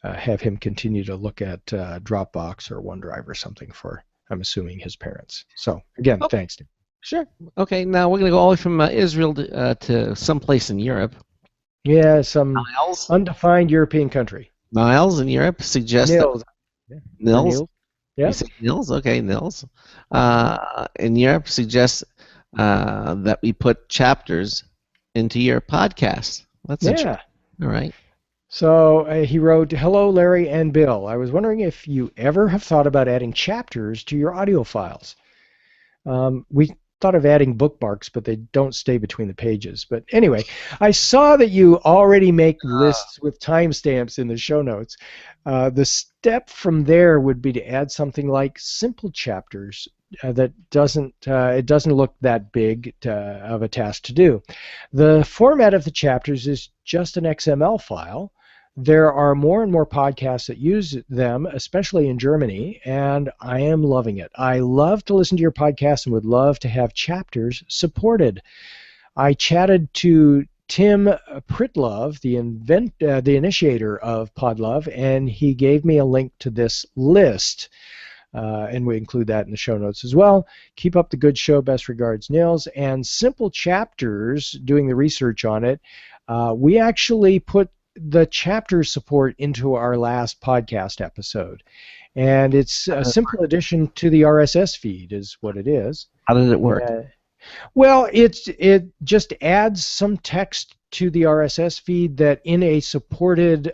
have him continue to look at Dropbox or OneDrive or something for, I'm assuming, his parents. So, again, thanks, David. Sure. Okay, now we're going to go all the way from Israel to someplace in Europe. Yeah, some Niles? undefined European country. Niles in Europe suggests Nils. that... Nils? Yeah. You say Nils? Okay, Nils. In Europe suggests that we put chapters into your podcast. That's interesting. All right. So he wrote, "Hello, Larry and Bill. I was wondering if you ever have thought about adding chapters to your audio files. We thought of adding bookmarks, but they don't stay between the pages. But anyway, I saw that you already make lists with timestamps in the show notes. The step from there would be to add something like simple chapters that it doesn't look that big of a task to do. The format of the chapters is just an XML file. There are more and more podcasts that use them, especially in Germany, and I am loving it. I love to listen to your podcast and would love to have chapters supported. I chatted to Tim Pritlove, the initiator of Podlove, and he gave me a link to this list. And we include that in the show notes as well. Keep up the good show. Best regards, Nils. And Simple Chapters, doing the research on it, we actually put the chapter support into our last podcast episode. And it's a simple addition to the RSS feed is what it is. How did it work? Well, it just adds some text to the RSS feed that in a supported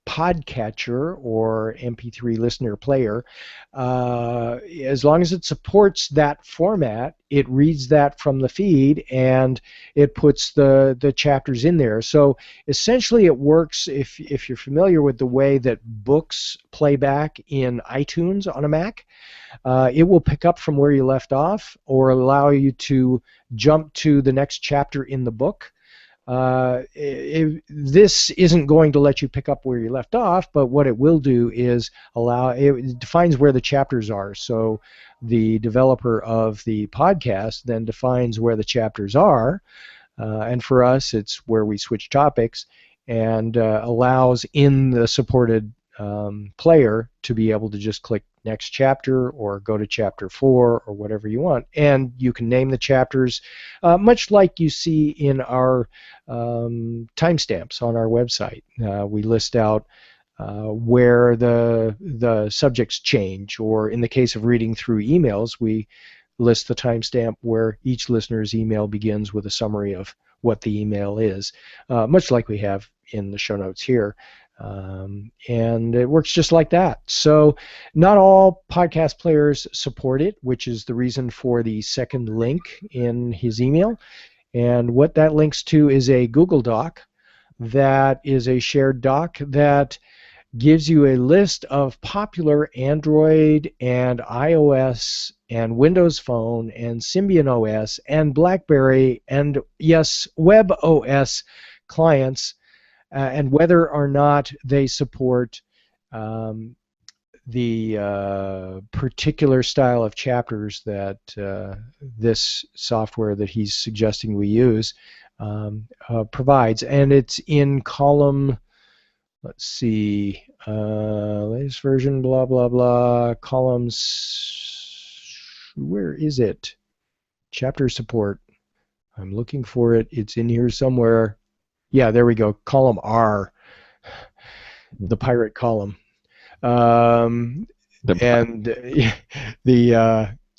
podcatcher or MP3 listener player, as long as it supports that format, it reads that from the feed and it puts the chapters in there. So essentially it works, if you're familiar with the way that books play back in iTunes on a Mac, it will pick up from where you left off or allow you to jump to the next chapter in the book. This isn't going to let you pick up where you left off, but what it will do is it defines where the chapters are. So the developer of the podcast then defines where the chapters are, and for us it's where we switch topics, and allows in the supported player to be able to just click next chapter or go to chapter 4 or whatever you want, and you can name the chapters much like you see in our timestamps on our website. We list out where the subjects change, or in the case of reading through emails, we list the timestamp where each listener's email begins with a summary of what the email is, much like we have in the show notes here. And it works just like that. So not all podcast players support it, which is the reason for the second link in his email. And what that links to is a Google Doc that is a shared doc that gives you a list of popular Android and iOS and Windows Phone and Symbian OS and BlackBerry and, yes, WebOS clients, and whether or not they support the particular style of chapters that this software that he's suggesting we use provides. And it's in column, let's see, latest version, blah, blah, blah, columns, where is it? Chapter support. I'm looking for it. It's in here somewhere. Yeah, there we go. Column R, the pirate column, and the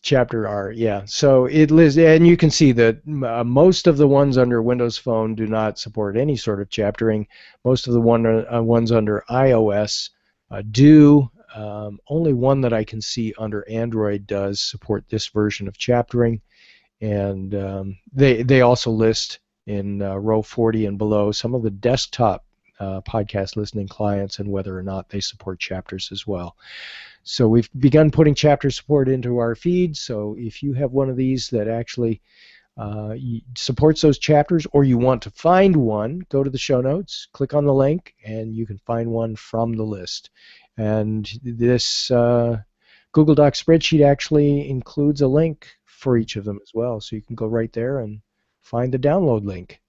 chapter R. Yeah, so it lists, and you can see that most of the ones under Windows Phone do not support any sort of chaptering. Most of the ones under iOS do. Only one that I can see under Android does support this version of chaptering, and they also list in row 40 and below some of the desktop podcast listening clients and whether or not they support chapters as well. So we've begun putting chapter support into our feed, so if you have one of these that actually supports those chapters, or you want to find one, go to the show notes, click on the link, and you can find one from the list. And this Google Doc spreadsheet actually includes a link for each of them as well, so you can go right there and find the download link.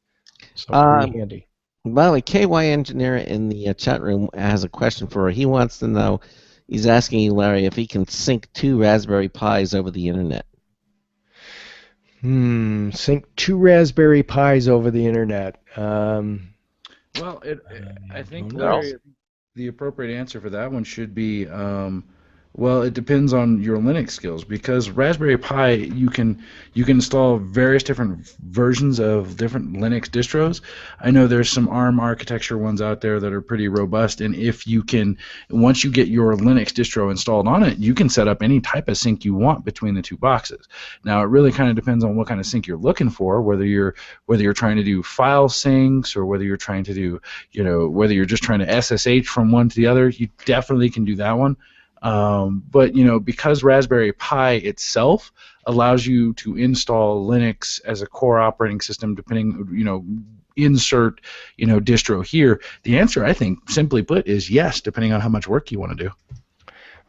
So pretty handy. By the way, KY Engineer in the chat room has a question for her. He wants to know, he's asking you, Larry, if he can sync 2 Raspberry Pis over the internet. Sync 2 Raspberry Pis over the internet. Well, I think, Larry, the appropriate answer for that one should be, well, it depends on your Linux skills, because Raspberry Pi, you can install various different versions of different Linux distros. I know there's some ARM architecture ones out there that are pretty robust, and if you can, once you get your Linux distro installed on it, you can set up any type of sync you want between the 2 boxes. Now, it really kind of depends on what kind of sync you're looking for, whether you're trying to do file syncs, or whether you're trying to do, whether you're just trying to SSH from one to the other. You definitely can do that one. But because Raspberry Pi itself allows you to install Linux as a core operating system, depending, insert, distro here, the answer, I think, simply put, is yes, depending on how much work you want to do.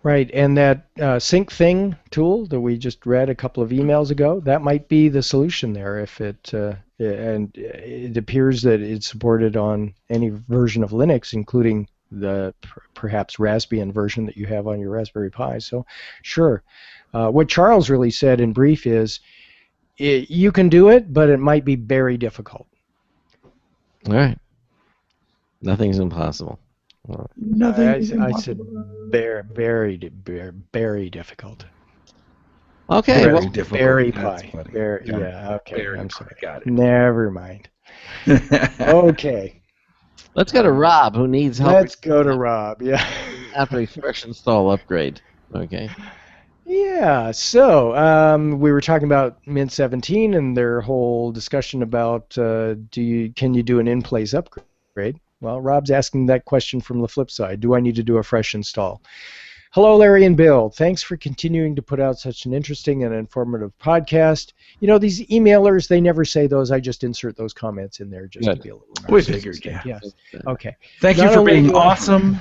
Right, and that Sync Thing tool that we just read a couple of emails ago, that might be the solution there. If and it appears that it's supported on any version of Linux, including the perhaps Raspbian version that you have on your Raspberry Pi. So, sure. What Charles really said in brief is, you can do it, but it might be very difficult. All right. Nothing's impossible. I said very difficult. Okay. Very well, difficult. Very Pi. Yeah. Okay. Very I'm sorry. got it. Never mind. Okay. Let's go to Rob, who needs help. Let's go to Rob. Yeah. After a fresh install upgrade. Okay. Yeah. So we were talking about Mint 17 and their whole discussion about can you do an in-place upgrade? Well, Rob's asking that question from the flip side. Do I need to do a fresh install? Hello, Larry and Bill. Thanks for continuing to put out such an interesting and informative podcast. These emailers, they never say those. I just insert those comments in there just to be a little We figured, yeah. Yes. Okay. Thank you for being awesome.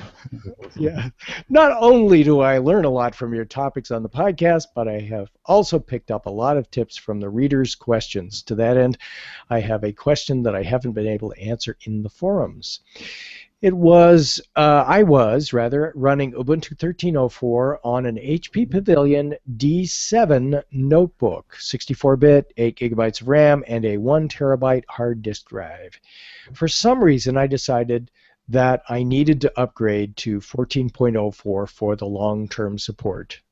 Yeah. Not only do I learn a lot from your topics on the podcast, but I have also picked up a lot of tips from the readers' questions. To that end, I have a question that I haven't been able to answer in the forums. I was running Ubuntu 13.04 on an HP Pavilion D7 notebook, 64-bit, 8 gigabytes of RAM, and a 1 terabyte hard disk drive. For some reason, I decided that I needed to upgrade to 14.04 for the long-term support.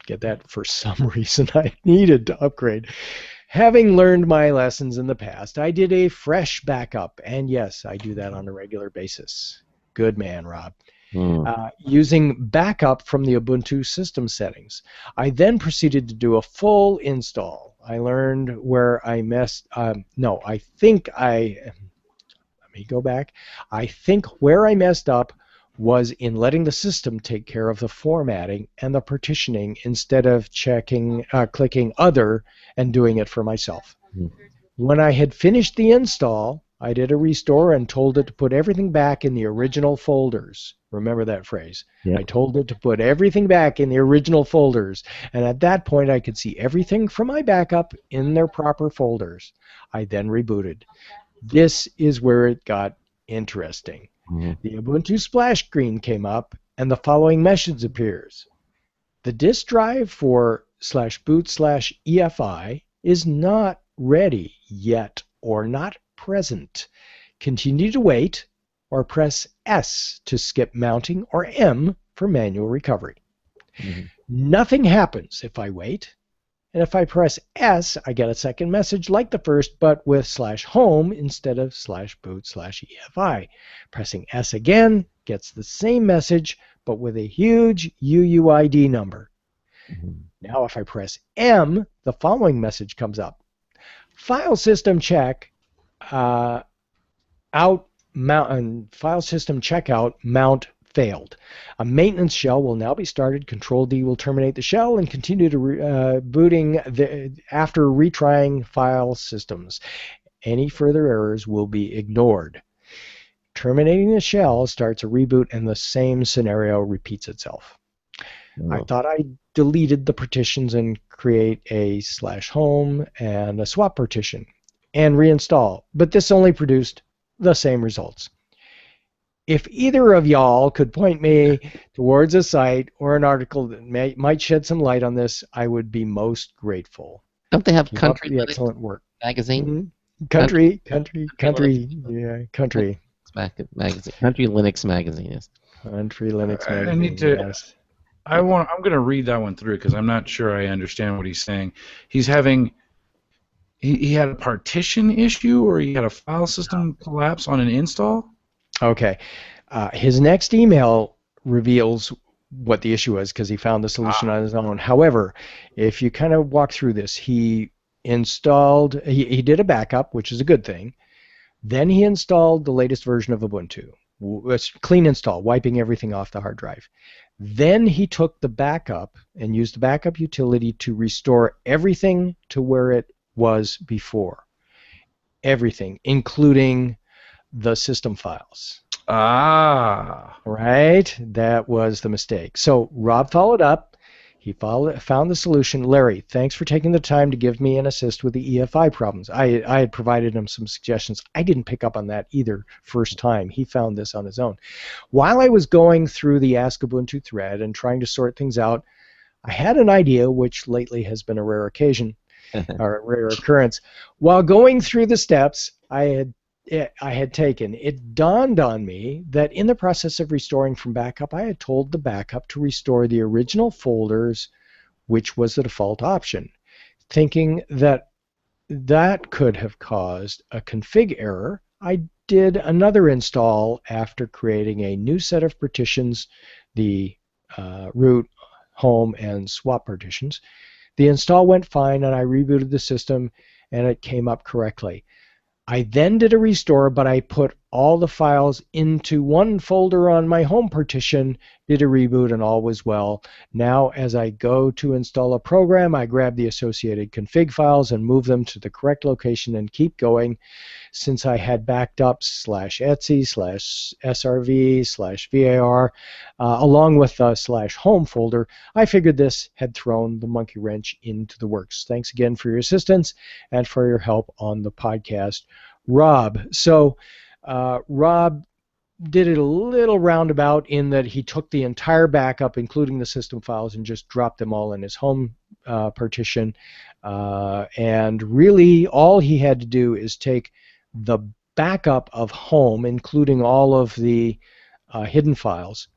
Get that? For some reason, I needed to upgrade. Having learned my lessons in the past, I did a fresh backup, and yes, I do that on a regular basis. Good man, Rob. Using backup from the Ubuntu system settings. I then proceeded to do a full install. I learned where I messed. Let me go back. I think where I messed up was in letting the system take care of the formatting and the partitioning instead of clicking Other and doing it for myself. When I had finished the install, I did a restore and told it to put everything back in the original folders. Remember that phrase. Yep. I told it to put everything back in the original folders, and at that point I could see everything from my backup in their proper folders. I then rebooted. This is where it got interesting. The Ubuntu splash screen came up, and the following message appears. The disk drive for /boot/EFI is not ready yet or not present. Continue to wait or press S to skip mounting or M for manual recovery. Nothing happens if I wait. And if I press S, I get a second message like the first, but with /home instead of /boot/EFI. Pressing S again gets the same message, but with a huge UUID number. Now if I press M, the following message comes up. File system check file system checkout mount failed. A maintenance shell will now be started. Control D will terminate the shell and continue to booting after retrying file systems. Any further errors will be ignored. Terminating the shell starts a reboot and the same scenario repeats itself. I thought I deleted the partitions and create a /home and a swap partition and reinstall, but this only produced the same results. If either of y'all could point me towards a site or an article that might shed some light on this, I would be most grateful. Don't they have Keep Country up the Linux excellent work magazine? Mm-hmm. Country, yeah, Country. Magazine. Country Linux magazine, yes. Country Linux magazine. I need to. Yes. I'm going to read that one through because I'm not sure I understand what he's saying. He's having. He had a partition issue, or he had a file system collapse on an install. Okay. His next email reveals what the issue was because he found the solution on his own. However, if you kind of walk through this, he installed. He did a backup, which is a good thing. Then he installed the latest version of Ubuntu. It's clean install, wiping everything off the hard drive. Then he took the backup and used the backup utility to restore everything to where it was before. Everything, including the system files. Right? That was the mistake. So Rob followed up. He found the solution. Larry, thanks for taking the time to give me an assist with the EFI problems. I had provided him some suggestions. I didn't pick up on that either first time. He found this on his own. While I was going through the Ask Ubuntu thread and trying to sort things out, I had an idea, which lately has been a rare occasion, or a rare occurrence. While going through the steps I had taken, it dawned on me that in the process of restoring from backup, I had told the backup to restore the original folders, which was the default option, thinking that that could have caused a config error. I did another install after creating a new set of partitions, the root, home, and swap partitions. The install went fine, and I rebooted the system, and it came up correctly. I then did a restore, but I put all the files into one folder on my home partition, did a reboot, and all was well. Now, as I go to install a program, I grab the associated config files and move them to the correct location and keep going. Since I had backed up /etc/srv/var along with the /home folder, I figured this had thrown the monkey wrench into the works. Thanks again for your assistance and for your help on the podcast, Rob. So Rob did it a little roundabout in that he took the entire backup, including the system files, and just dropped them all in his home partition. And really, all he had to do is take the backup of home, including all of the hidden files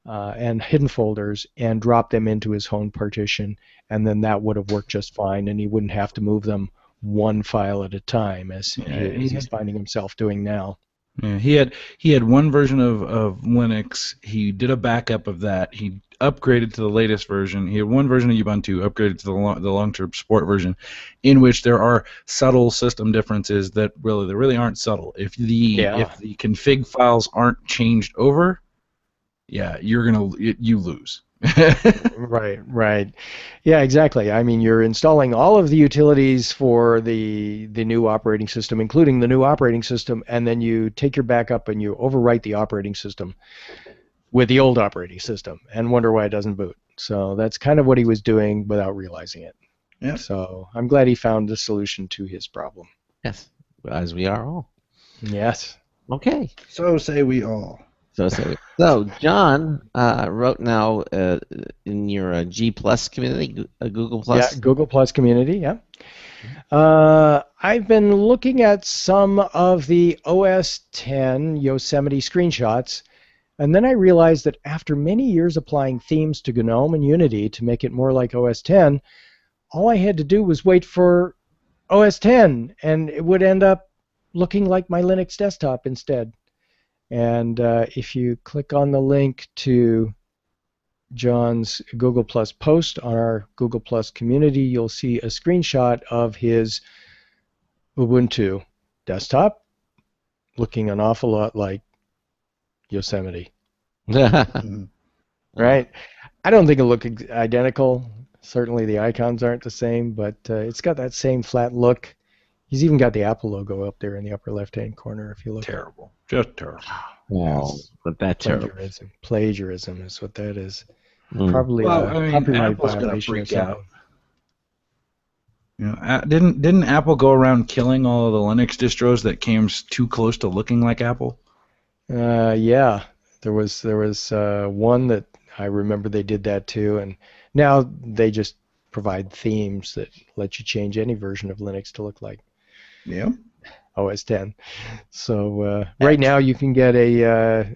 and hidden folders, and drop them into his home partition, and then that would have worked just fine, and he wouldn't have to move them one file at a time, as he's finding himself doing now. Yeah, he had one version of Linux. He did a backup of that. He upgraded to the latest version. He had one version of Ubuntu, upgraded to the long-term support version, in which there are subtle system differences that really aren't subtle. If the config files aren't changed over, yeah, you lose. Right. Yeah, exactly. I mean, you're installing all of the utilities for the new operating system, including the new operating system, and then you take your backup and you overwrite the operating system with the old operating system and wonder why it doesn't boot. So that's kind of what he was doing without realizing it. Yeah. So I'm glad he found the solution to his problem. Yes, as we are all. Yes. Okay. So say we all. So John wrote now in your G Plus community, Google Plus. Yeah, Google Plus community. Yeah. I've been looking at some of the OS X Yosemite screenshots, and then I realized that after many years applying themes to GNOME and Unity to make it more like OS X, all I had to do was wait for OS X, and it would end up looking like my Linux desktop instead. And if you click on the link to John's Google Plus post on our Google Plus community, you'll see a screenshot of his Ubuntu desktop looking an awful lot like Yosemite. Right? I don't think it'll look identical. Certainly the icons aren't the same, but it's got that same flat look. He's even got the Apple logo up there in the upper left-hand corner if you look. Terrible. Just terrible. Wow, but that's terrible. Plagiarism is what that is. Mm. Probably Well, I mean, copyright Apple's gonna violation or freak something. out. You know, didn't Apple go around killing all of the Linux distros that came too close to looking like Apple? Yeah, there was one that I remember they did that too, and now they just provide themes that let you change any version of Linux to look like OS 10. So right now you can get a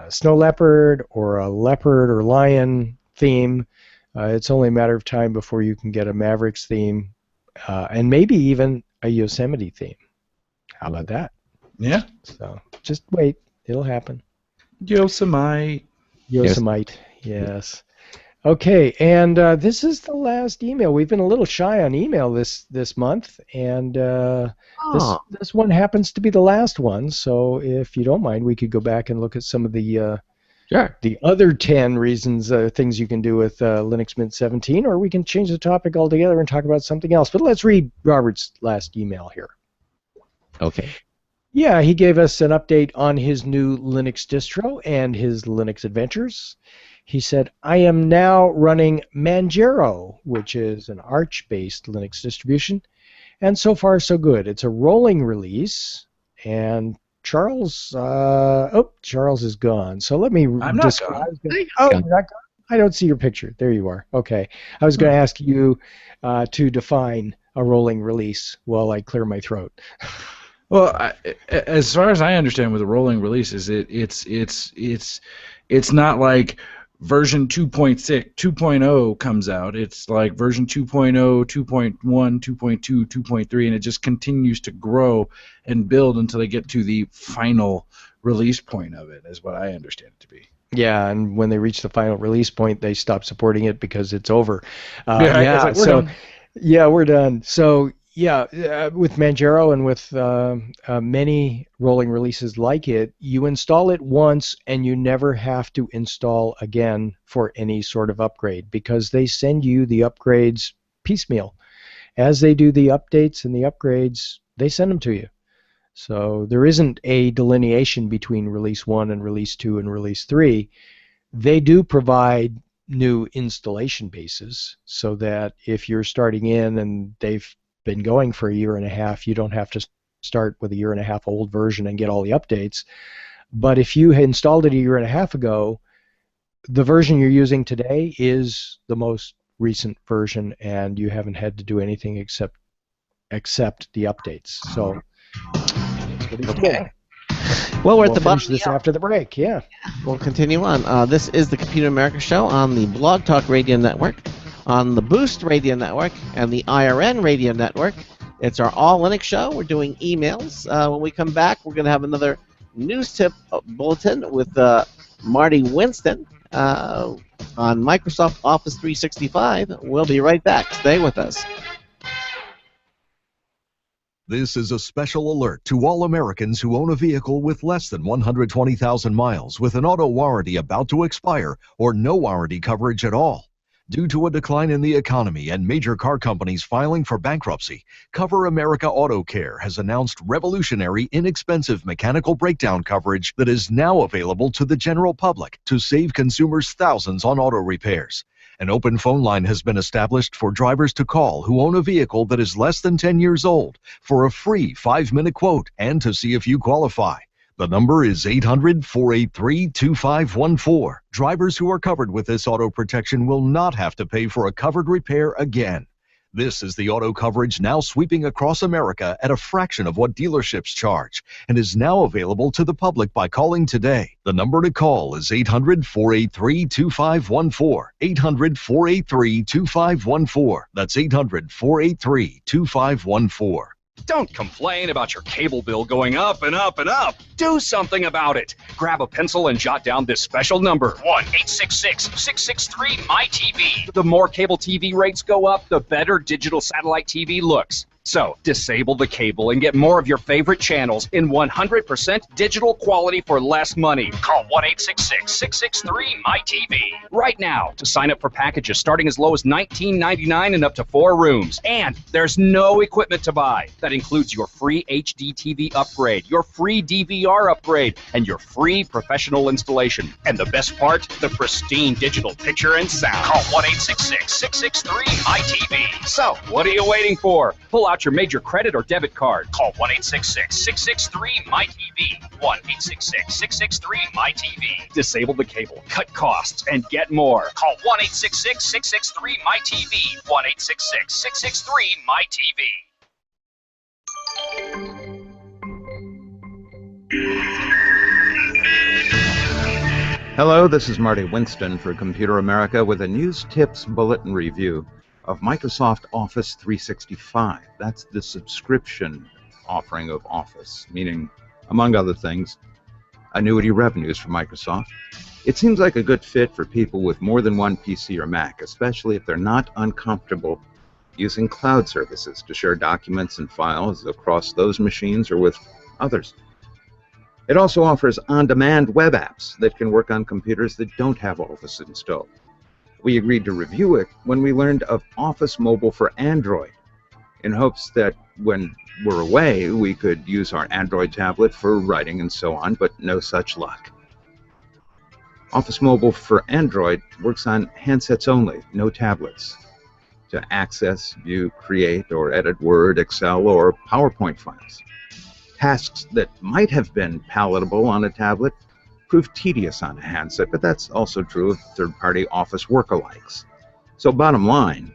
snow leopard or a leopard or lion theme. It's only a matter of time before you can get a Mavericks theme, and maybe even a Yosemite theme. How about that? Yeah. So just wait, it'll happen. Yosemite. Yosemite, yes. Okay, and this is the last email. We've been a little shy on email this month, and this one happens to be the last one. So if you don't mind, we could go back and look at some of the the other 10 reasons, things you can do with Linux Mint 17, or we can change the topic altogether and talk about something else. But let's read Robert's last email here. Okay. Yeah, he gave us an update on his new Linux distro and his Linux adventures. He said, I am now running Manjaro, which is an Arch-based Linux distribution, and so far so good. It's a rolling release, and Charles, Charles is gone. So let me describe. Oh, you're not gone? I don't see your picture. There you are. Okay. I was going to ask you to define a rolling release while I clear my throat. Well, as far as I understand with the rolling releases, it's not like version 2.0 comes out. It's like version 2.0, 2.1, 2.2, 2.3, and it just continues to grow and build until they get to the final release point of it, is what I understand it to be. Yeah, and when they reach the final release point, they stop supporting it because it's over. We're done. So, with Manjaro and with many rolling releases like it, you install it once and you never have to install again for any sort of upgrade because they send you the upgrades piecemeal. As they do the updates and the upgrades, they send them to you. So there isn't a delineation between release 1 and release 2 and release 3. They do provide new installation bases so that if you're starting in and they've been going for a year and a half, you don't have to start with a year and a half old version and get all the updates. But if you had installed it a year and a half ago, the version you're using today is the most recent version, and you haven't had to do anything except the updates. So okay. Well, we're at the bottom. This after the break. Yeah. We'll continue on. This is the Computer America Show on the Blog Talk Radio Network, on the Boost Radio Network, and the IRN Radio Network. It's our All Linux show. We're doing emails. When we come back, we're going to have another news tip bulletin with Marty Winston on Microsoft Office 365. We'll be right back. Stay with us. This is a special alert to all Americans who own a vehicle with less than 120,000 miles with an auto warranty about to expire or no warranty coverage at all. Due to a decline in the economy and major car companies filing for bankruptcy, Cover America Auto Care has announced revolutionary, inexpensive mechanical breakdown coverage that is now available to the general public to save consumers thousands on auto repairs. An open phone line has been established for drivers to call who own a vehicle that is less than 10 years old for a free 5-minute quote and to see if you qualify. The number is 800-483-2514. Drivers who are covered with this auto protection will not have to pay for a covered repair again. This is the auto coverage now sweeping across America at a fraction of what dealerships charge and is now available to the public by calling today. The number to call is 800-483-2514. 800-483-2514. That's 800-483-2514. Don't complain about your cable bill going up and up and up. Do something about it. Grab a pencil and jot down this special number, 1-866-663-MyTV. The more cable TV rates go up, the better digital satellite TV looks. So, disable the cable and get more of your favorite channels in 100% digital quality for less money. Call 1-866-663-MyTV right now to sign up for packages starting as low as $19.99 and up to 4 rooms. And there's no equipment to buy. That includes your free HD TV upgrade, your free DVR upgrade, and your free professional installation. And the best part, the pristine digital picture and sound. Call 1-866-663-MyTV. So, what are you waiting for? Pull out your major credit or debit card. Call 1-866-663-MyTV. 1-866-663-MyTV. Disable the cable, cut costs, and get more. Call 1-866-663-MyTV. 1-866-663-MyTV. Hello, this is Marty Winston for Computer America with a News Tips Bulletin Review of Microsoft Office 365. That's the subscription offering of Office, meaning, among other things, annuity revenues for Microsoft. It seems like a good fit for people with more than one PC or Mac, especially if they're not uncomfortable using cloud services to share documents and files across those machines or with others. It also offers on-demand web apps that can work on computers that don't have Office installed. We agreed to review it when we learned of Office Mobile for Android, in hopes that when we're away, we could use our Android tablet for writing and so on, but no such luck. Office Mobile for Android works on handsets only, no tablets, to access, view, create, or edit Word, Excel, or PowerPoint files. Tasks that might have been palatable on a tablet prove tedious on a handset, but that's also true of third-party Office workalikes. So bottom line,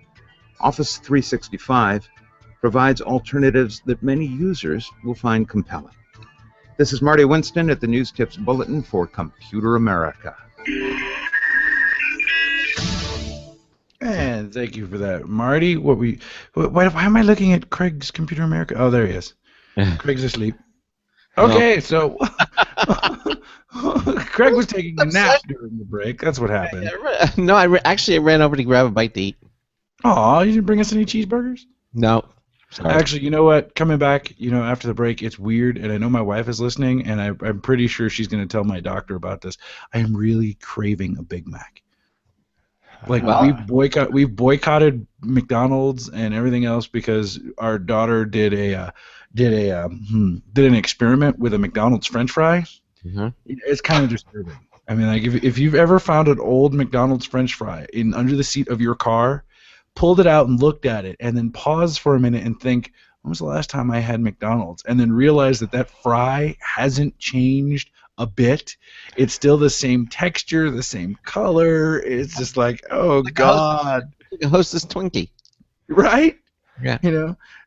Office 365 provides alternatives that many users will find compelling. This is Marty Winston at the News Tips Bulletin for Computer America. And thank you for that, Marty. Why am I looking at Craig's Computer America? Oh, there he is. Craig's asleep. Okay, so Craig was taking a nap during the break. That's what happened. No, actually I ran over to grab a bite to eat. Aw, you didn't bring us any cheeseburgers? No. Sorry. Actually, you know what? Coming back, after the break, it's weird, and I know my wife is listening, and I'm pretty sure she's going to tell my doctor about this. I am really craving a Big Mac. Like, we've boycotted McDonald's and everything else because our daughter did an experiment with a McDonald's French fry. Mm-hmm. It's kind of disturbing. I mean, like if you've ever found an old McDonald's French fry under the seat of your car, pulled it out and looked at it, and then paused for a minute and think, when was the last time I had McDonald's? And then realize that fry hasn't changed a bit. It's still the same texture, the same color. It's just like, oh, God. Like a Hostess Twinkie. Right? Yeah.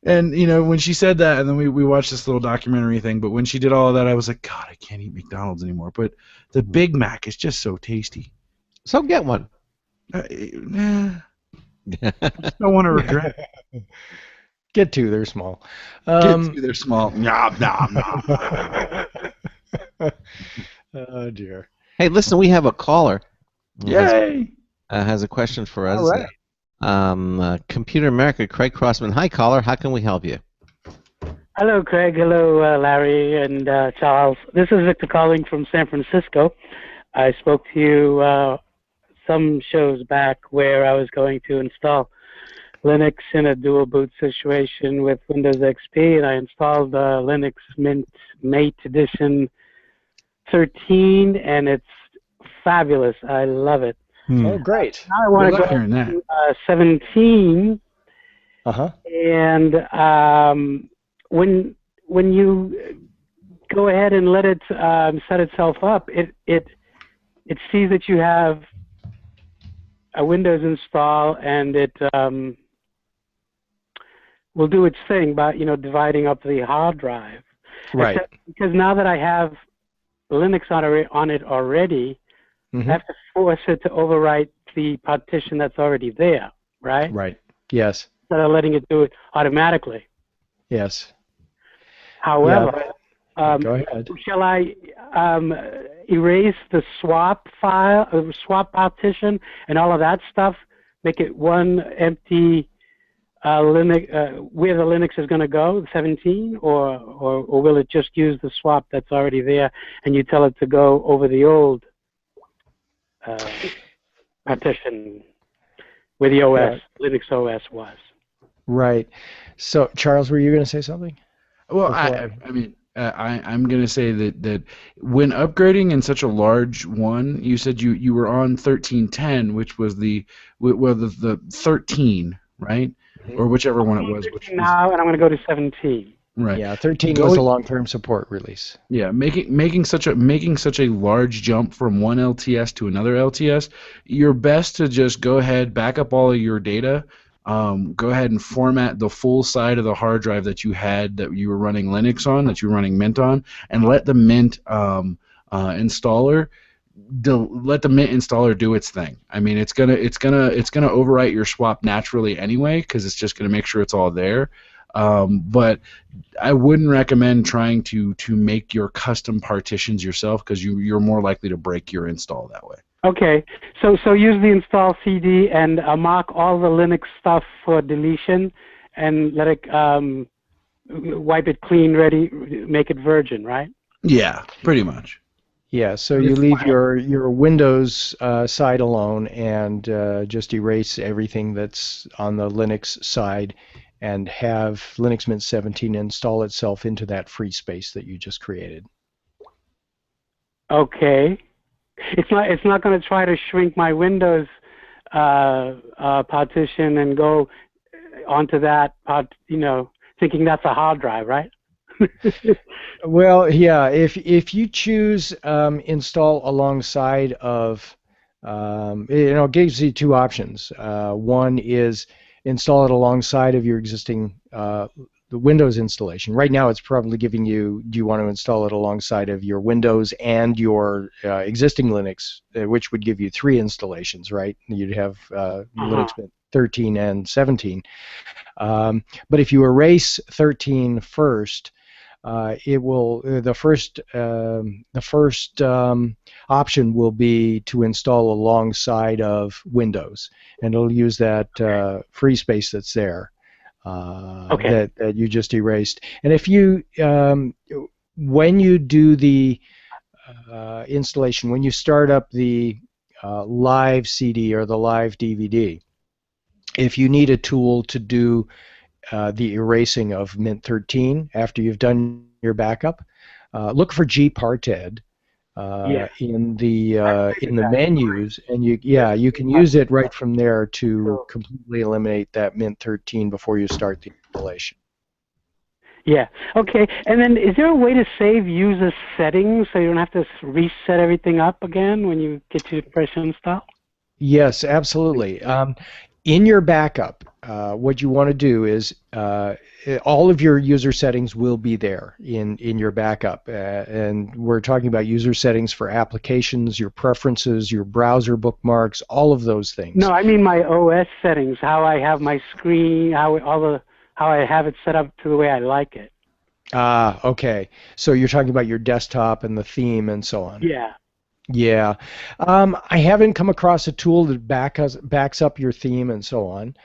And when she said that, and then we watched this little documentary thing, but when she did all of that, I was like, God, I can't eat McDonald's anymore. But the Big Mac is just so tasty. So get one. I just don't want to regret. Get two, they're small. Get two, they're small. Nom, nom, nom. Oh, dear. Hey, listen, we have a caller. Yay! Has a question for us. All right. Computer America, Craig Crossman. Hi, caller. How can we help you? Hello, Craig. Hello, Larry and Charles. This is Victor calling from San Francisco. I spoke to you some shows back where I was going to install Linux in a dual boot situation with Windows XP, and I installed Linux Mint Mate Edition 13, and it's fabulous. I love it. Oh, great. Now I want to go to 17. Uh-huh. And when you go ahead and let it set itself up, it sees that you have a Windows install, and it will do its thing by dividing up the hard drive. Right. Except because now that I have Linux on it already, Mm-hmm. I have to force it to overwrite the partition that's already there, right? Right. Yes. Instead of letting it do it automatically. Yes. However, go ahead. Shall I erase the swap file, swap partition, and all of that stuff? Make it one empty Linux, where the Linux is going to go, 17, or will it just use the swap that's already there, and you tell it to go over the old partition where the OS, Linux OS was? Right. So, Charles, were you going to say something? Well, I'm going to say that when upgrading in such a large one, you said you were on 1310, which was the 13, right? Or whichever one it was. Now, and I'm going to go to 17. Right. Yeah, 13 was a long-term support release. Yeah, making such a large jump from one LTS to another LTS, you're best to just go ahead, back up all of your data. Go ahead and format the full side of the hard drive that you had that you were running Linux on, that you were running Mint on, and let the Mint installer do its thing. I mean, it's gonna overwrite your swap naturally anyway, because it's just gonna make sure it's all there. But I wouldn't recommend trying to make your custom partitions yourself, because you're more likely to break your install that way. Okay, so use the install CD and mark all the Linux stuff for deletion, and let it wipe it clean, ready, make it virgin, right? Yeah, pretty much. Yeah, so you leave your Windows side alone and just erase everything that's on the Linux side, and have Linux Mint 17 install itself into that free space that you just created. Okay. It's not going to try to shrink my Windows partition and go onto that thinking that's a hard drive, right? Well, yeah. If you choose install alongside of, it gives you two options. One is install it alongside of your existing the Windows installation. Right now it's probably giving you, do you want to install it alongside of your Windows and your existing Linux, which would give you 3 installations, right? You'd have Linux Mint 13 and 17. But if you erase 13 first, it will the first option will be to install alongside of Windows, and it'll use that free space that's there. That you just erased. And if you, when you do the installation, when you start up the live CD or the live DVD, if you need a tool to do the erasing of Mint 13 after you've done your backup, look for gparted in the menus, and you can use it right from there to completely eliminate that Mint 13 before you start the installation. Yeah. Okay. And then, is there a way to save user settings so you don't have to reset everything up again when you get to press install? Yes, absolutely. In your backup, what you want to do is all of your user settings will be there in your backup, and we're talking about user settings for applications, your preferences, your browser bookmarks, all of those things. No, I mean my OS settings, how I have my screen, how I have it set up to the way I like it. Okay. So you're talking about your desktop and the theme and so on. Yeah. Yeah, I haven't come across a tool that backs up your theme and so on,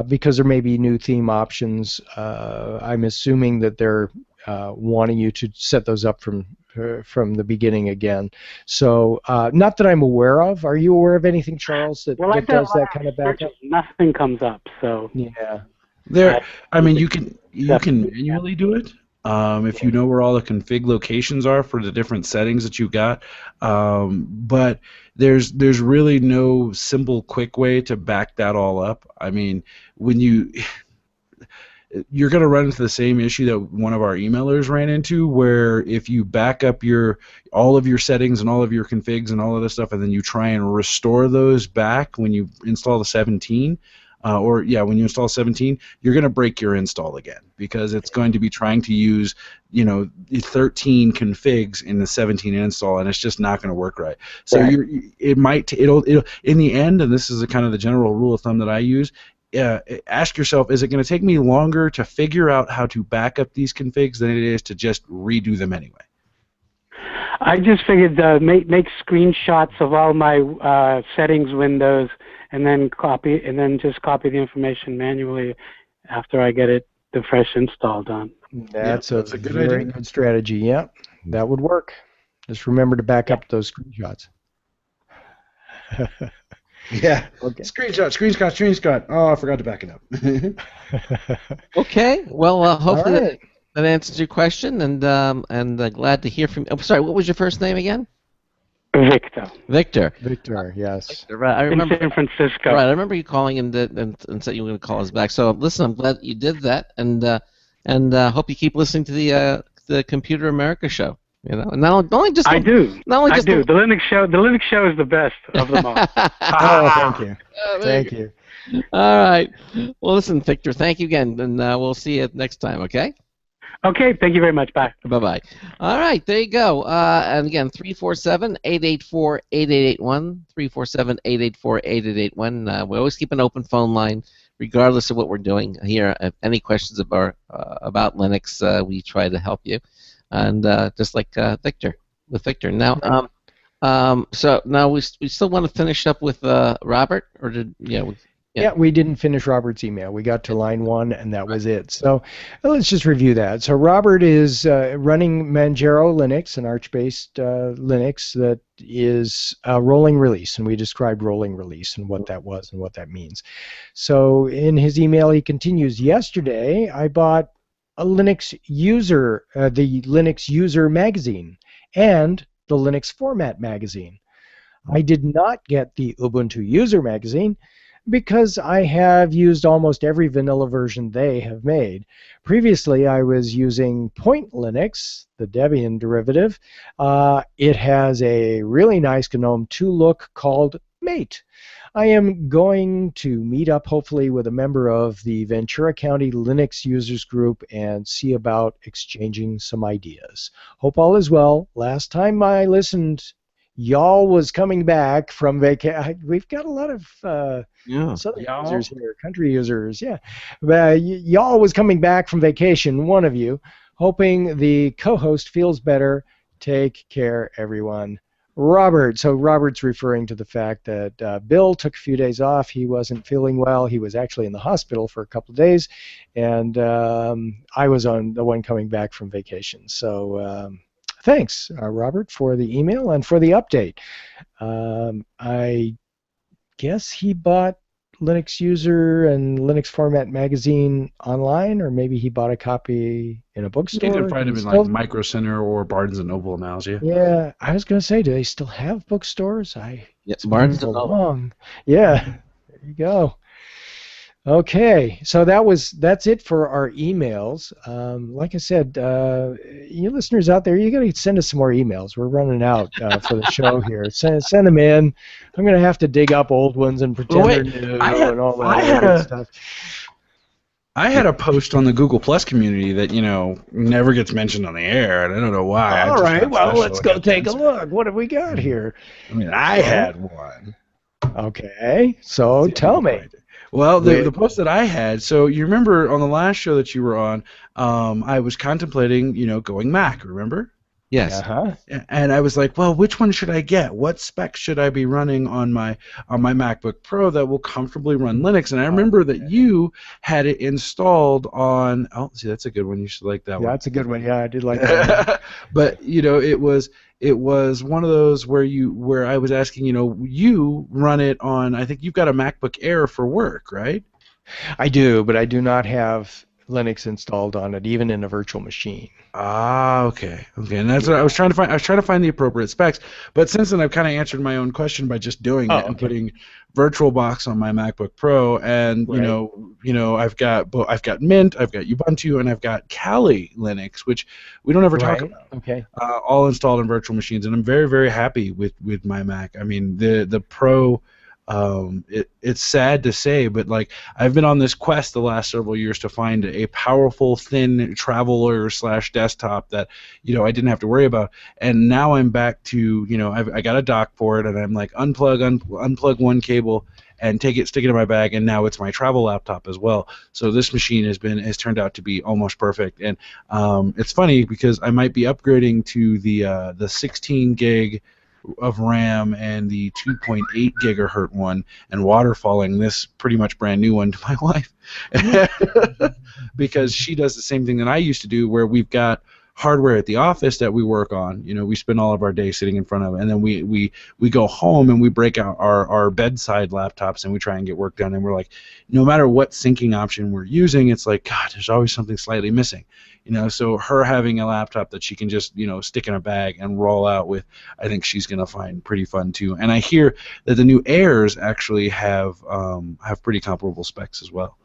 because there may be new theme options. I'm assuming that they're wanting you to set those up from the beginning again. So, not that I'm aware of. Are you aware of anything, Charles, that does that kind of backup? Nothing comes up. So yeah, I mean, you can manually do it. If you know where all the config locations are for the different settings that you've got, but there's really no simple, quick way to back that all up. I mean, when you're going to run into the same issue that one of our emailers ran into, where if you back up all of your settings and all of your configs and all of this stuff, and then you try and restore those back when you install the 17. When you install 17, you're going to break your install again, because it's going to be trying to use, 13 configs in the 17 install, and it's just not going to work right. So it'll in the end, and this is kind of the general rule of thumb that I use. Ask yourself, is it going to take me longer to figure out how to back up these configs than it is to just redo them anyway? I just figured make screenshots of all my settings windows and then just copy the information manually after I get it the fresh install done. That's a very good strategy. Yeah, that would work. Just remember to back up those screenshots. Yeah. Okay. Screenshot. Oh, I forgot to back it up. Okay. Well, hopefully that answers your question, and glad to hear from you. Oh, sorry, what was your first name again? Victor. Victor, yes. Victor, right, I remember. In San Francisco. Right, I remember you calling and said you were going to call us back. So listen, I'm glad that you did that, and hope you keep listening to the Computer America show. You know, and not only just I do. Not only I just do. The Linux show is the best of them all. Thank you. Thank you. All right. Well, listen, Victor, thank you again, and we'll see you next time. Okay. Okay. Thank you very much. Bye. Bye-bye. All right, there you go. And again, 347-884-8881, 347-884-8881. We always keep an open phone line, regardless of what we're doing here. If any questions about Linux, we try to help you. And just like Victor. Now, so now we still want to finish up with Robert, or Yeah, we didn't finish Robert's email. We got to line 1, and that was it. So let's just review that. So Robert is running Manjaro Linux, an Arch-based Linux that is a rolling release, and we described rolling release and what that was and what that means. So in his email, he continues, yesterday I bought a Linux user, the Linux User magazine, and the Linux Format magazine. I did not get the Ubuntu User magazine because I have used almost every vanilla version they have made. Previously, I was using Point Linux, the Debian derivative. It has a really nice GNOME 2 look called Mate. I am going to meet up hopefully with a member of the Ventura County Linux Users Group and see about exchanging some ideas. Hope all is well. Last time I listened, y'all was coming back from vacation. We've got a lot of Southern users here, country users, yeah. Y'all was coming back from vacation, one of you. Hoping the co-host feels better. Take care, everyone. Robert. So Robert's referring to the fact that Bill took a few days off. He wasn't feeling well. He was actually in the hospital for a couple of days, and I was on the one coming back from vacation. So thanks, Robert, for the email and for the update. I guess he bought Linux User and Linux Format magazine online, or maybe he bought a copy in a bookstore. You can find them in like Micro Center or Barnes and Noble now. Yeah, I was going to say, do they still have bookstores? Yes, Barnes and Noble. Yeah, there you go. Okay, so that's it for our emails. Like I said, you listeners out there, you got to send us some more emails. We're running out for the show here. Send them in. I'm going to have to dig up old ones and pretend they're new and all that good stuff. I had a post on the Google Plus community that, never gets mentioned on the air, and I don't know why. All right, well, let's go take a look. What have we got here? I mean, I had one. Okay, so tell me. Well, the post that I had, so you remember on the last show that you were on, I was contemplating, going Mac, remember? Yes. And I was like, well, which one should I get? What specs should I be running on my MacBook Pro that will comfortably run Linux? And I remember that you had it installed on. Oh, see, that's a good one. You should like that one. Yeah, that's a good one. Yeah, I did like that one. But it was one of those where I was asking, you run it on. I think you've got a MacBook Air for work, right? I do, but I do not have Linux installed on it, even in a virtual machine. Ah, okay, and that's what I was trying to find. I was trying to find the appropriate specs, but since then I've kind of answered my own question by just doing it and putting VirtualBox on my MacBook Pro, and I've got Mint, I've got Ubuntu, and I've got Kali Linux, which we don't ever talk about. Okay. All installed in virtual machines, and I'm very, very happy with my Mac. I mean, the Pro. It's sad to say, but I've been on this quest the last several years to find a powerful, thin traveler / desktop that I didn't have to worry about, and now I'm back to I got a dock for it, and I'm like unplug one cable and stick it in my bag, and now it's my travel laptop as well. So this machine has turned out to be almost perfect, and it's funny because I might be upgrading to the 16 gig of RAM and the 2.8 gigahertz one, and waterfalling this pretty much brand new one to my wife because she does the same thing that I used to do, where we've got hardware at the office that we work on. You know, we spend all of our day sitting in front of it, and then we go home and we break out our bedside laptops and we try and get work done. And we're like, no matter what syncing option we're using, it's like, God, there's always something slightly missing. You know, so her having a laptop that she can just, you know, stick in a bag and roll out with, I think she's gonna find pretty fun too. And I hear that the new Airs actually have pretty comparable specs as well.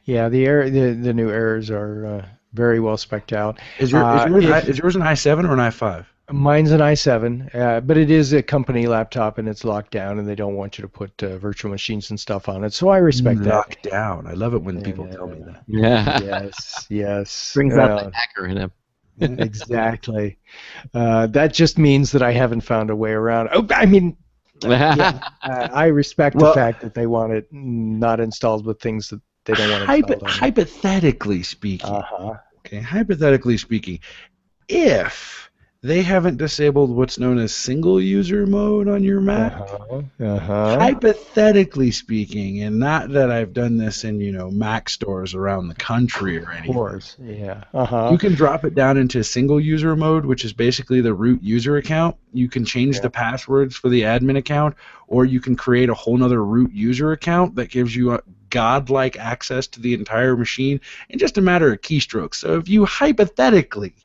Yeah, the new Airs are very well spec'd out. Is yours an i7 or an i5? Mine's an i7, but it is a company laptop and it's locked down, and they don't want you to put virtual machines and stuff on it. So I respect that. Locked down. I love it when people tell me that. Yeah. Yes. Brings out the hacker in him. Exactly. That just means that I haven't found a way around. Oh, I mean, I respect the fact that they want it not installed with things that they don't want installed on it. Hypothetically speaking, hypothetically speaking, if they haven't disabled what's known as single user mode on your Mac, hypothetically speaking, and not that I've done this in, you know, Mac stores around the country or anything. Of course, yeah. You can drop it down into single user mode, which is basically the root user account. You can change the passwords for the admin account, or you can create a whole nother root user account that gives you godlike access to the entire machine in just a matter of keystrokes. So if you hypothetically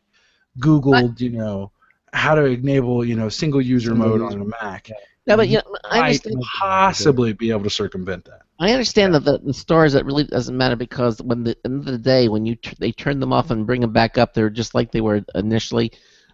Googled, you know, how to enable, you know, single user mode on a Mac, yeah, but you know, I understand possibly be able to circumvent that. I understand that the stores, that really doesn't matter, because when the end of the day, when they turn them off and bring them back up, they're just like they were initially.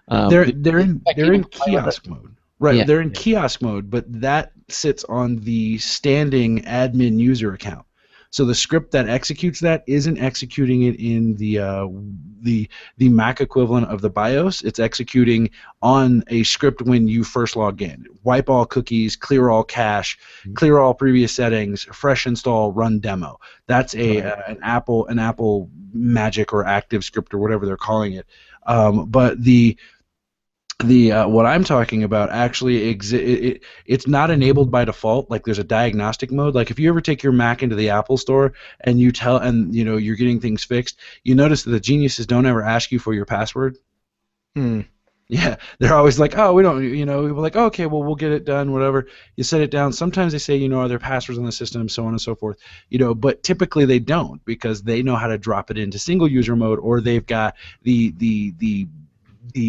They're in kiosk mode. Right, yeah. They're in kiosk mode, but that sits on the standing admin user account. So the script that executes that isn't executing it in the Mac equivalent of the BIOS. It's executing on a script when you first log in. Wipe all cookies, clear all cache, clear all previous settings, fresh install, run demo. That's an Apple Magic or Active script or whatever they're calling it. But the what I'm talking about actually it's not enabled by default. Like, there's a diagnostic mode. Like, if you ever take your Mac into the Apple store and you know you're getting things fixed, you notice that the geniuses don't ever ask you for your password. Yeah, they're always like, oh, we don't, you know, we're like, oh, okay, well, we'll get it done, whatever. You set it down. Sometimes they say, you know, are there passwords on the system, so on and so forth, you know, but typically they don't, because they know how to drop it into single user mode, or they've got the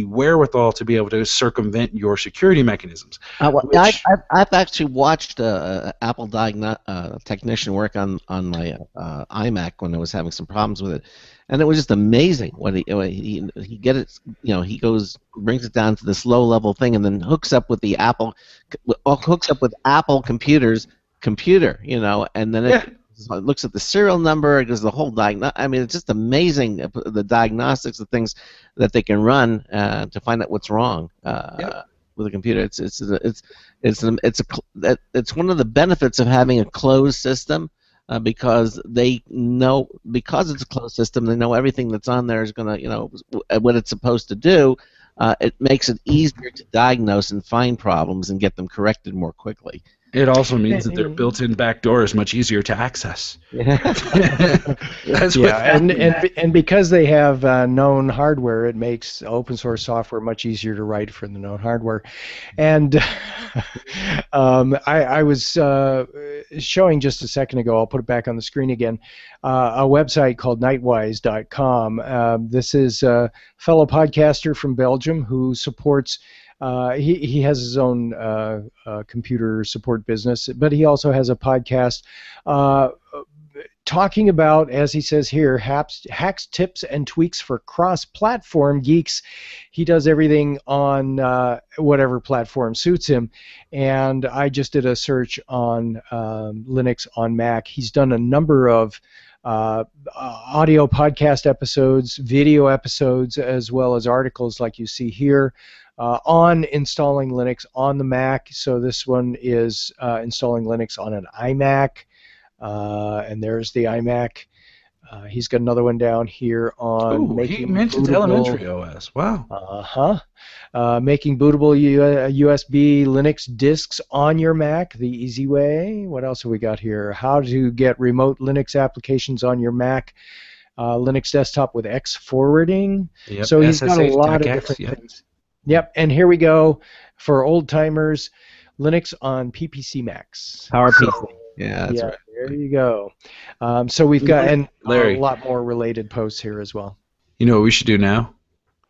wherewithal to be able to circumvent your security mechanisms. I've actually watched Apple technician work on my iMac when I was having some problems with it, and it was just amazing when he get it. You know, he brings it down to this low level thing, and then hooks up with Apple Computer's computer. You know, and then it looks at the serial number. It does the whole I mean, it's just amazing, the diagnostics of things that they can run to find out what's wrong with a computer. It's one of the benefits of having a closed system, because they know, because it's a closed system, they know everything that's on there is gonna, you know, what it's supposed to do. It makes it easier to diagnose and find problems and get them corrected more quickly. It also means that their built-in backdoor is much easier to access. And because they have known hardware, it makes open source software much easier to write for the known hardware. And I was showing just a second ago, I'll put it back on the screen again, a website called Nightwise.com. This is a fellow podcaster from Belgium who supports he has his own computer support business, but he also has a podcast talking about, as he says here, hacks, tips, and tweaks for cross-platform geeks. He does everything on whatever platform suits him, and I just did a search on Linux on Mac. He's done a number of audio podcast episodes, video episodes, as well as articles like you see here. On installing Linux on the Mac. So this one is installing Linux on an iMac, and there's the iMac. He's got another one down here on Ooh, making he mentions bootable, elementary OS. Wow. making bootable USB Linux disks on your Mac the easy way. What else have we got here? How to get remote Linux applications on your Mac. Linux desktop with X forwarding. Yep. So he's got a SSH lot of X, different things. Yep, and here we go for old timers, Linux on PPC Macs. PowerPC. Yeah, that's right. There you go. So we've got and Larry. a lot more related posts here as well. You know what we should do now?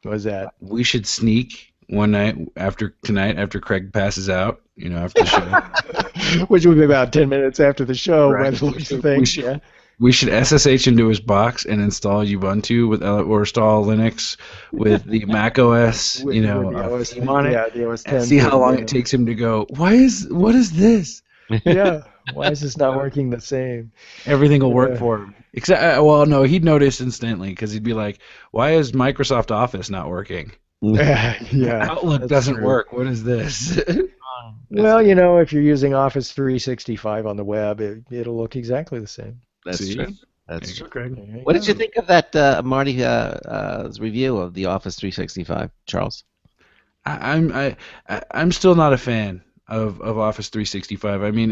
What is that? We should sneak one night after Craig passes out. You know, after the show. Which would be about 10 minutes after the show. Right. By the looks of things. We should SSH into his box and install Ubuntu with or install Linux with the Mac OS, With the OS theme on it, yeah, the OS 10 and see how long yeah. it takes him to go. What is this? Yeah. Why is this not working the same? Everything will work for him. Except, well, no, he'd notice instantly because he'd be like, "Why is Microsoft Office not working? Yeah. Outlook doesn't work. What is this?" Well, you know, if you're using Office 365 on the web, it'll look exactly the same. That's See? true. That's There true. you go, Craig. What did you think of that Marty's review of the Office 365, Charles? I'm still not a fan of Office 365. I mean,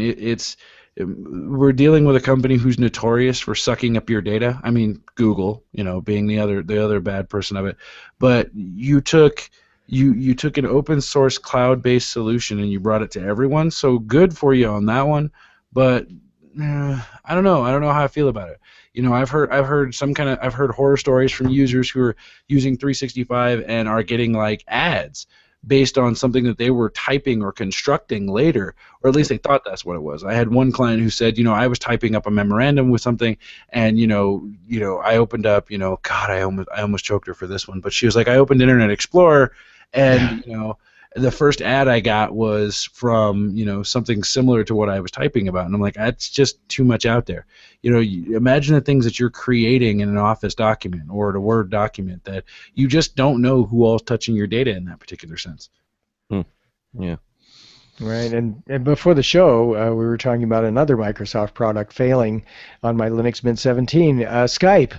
we're dealing with a company who's notorious for sucking up your data. I mean, Google, you know, being the other bad person of it. But you took an open source cloud-based solution and you brought it to everyone. So good for you on that one. But I don't know. I don't know how I feel about it. You know, I've heard horror stories from users who are using 365 and are getting like ads based on something that they were typing or constructing later, or at least they thought that's what it was. I had one client who said, you know, I was typing up a memorandum with something, and you know, I opened up, you know, God, I almost choked her for this one, but she was like, I opened Internet Explorer, and you know, the first ad I got was from, you know, something similar to what I was typing about, and I'm like, that's just too much out there. You know, imagine the things that you're creating in an Office document or a Word document that you just don't know who all's touching your data in that particular sense. Yeah. Right, and before the show, we were talking about another Microsoft product failing on my Linux Mint 17, Skype.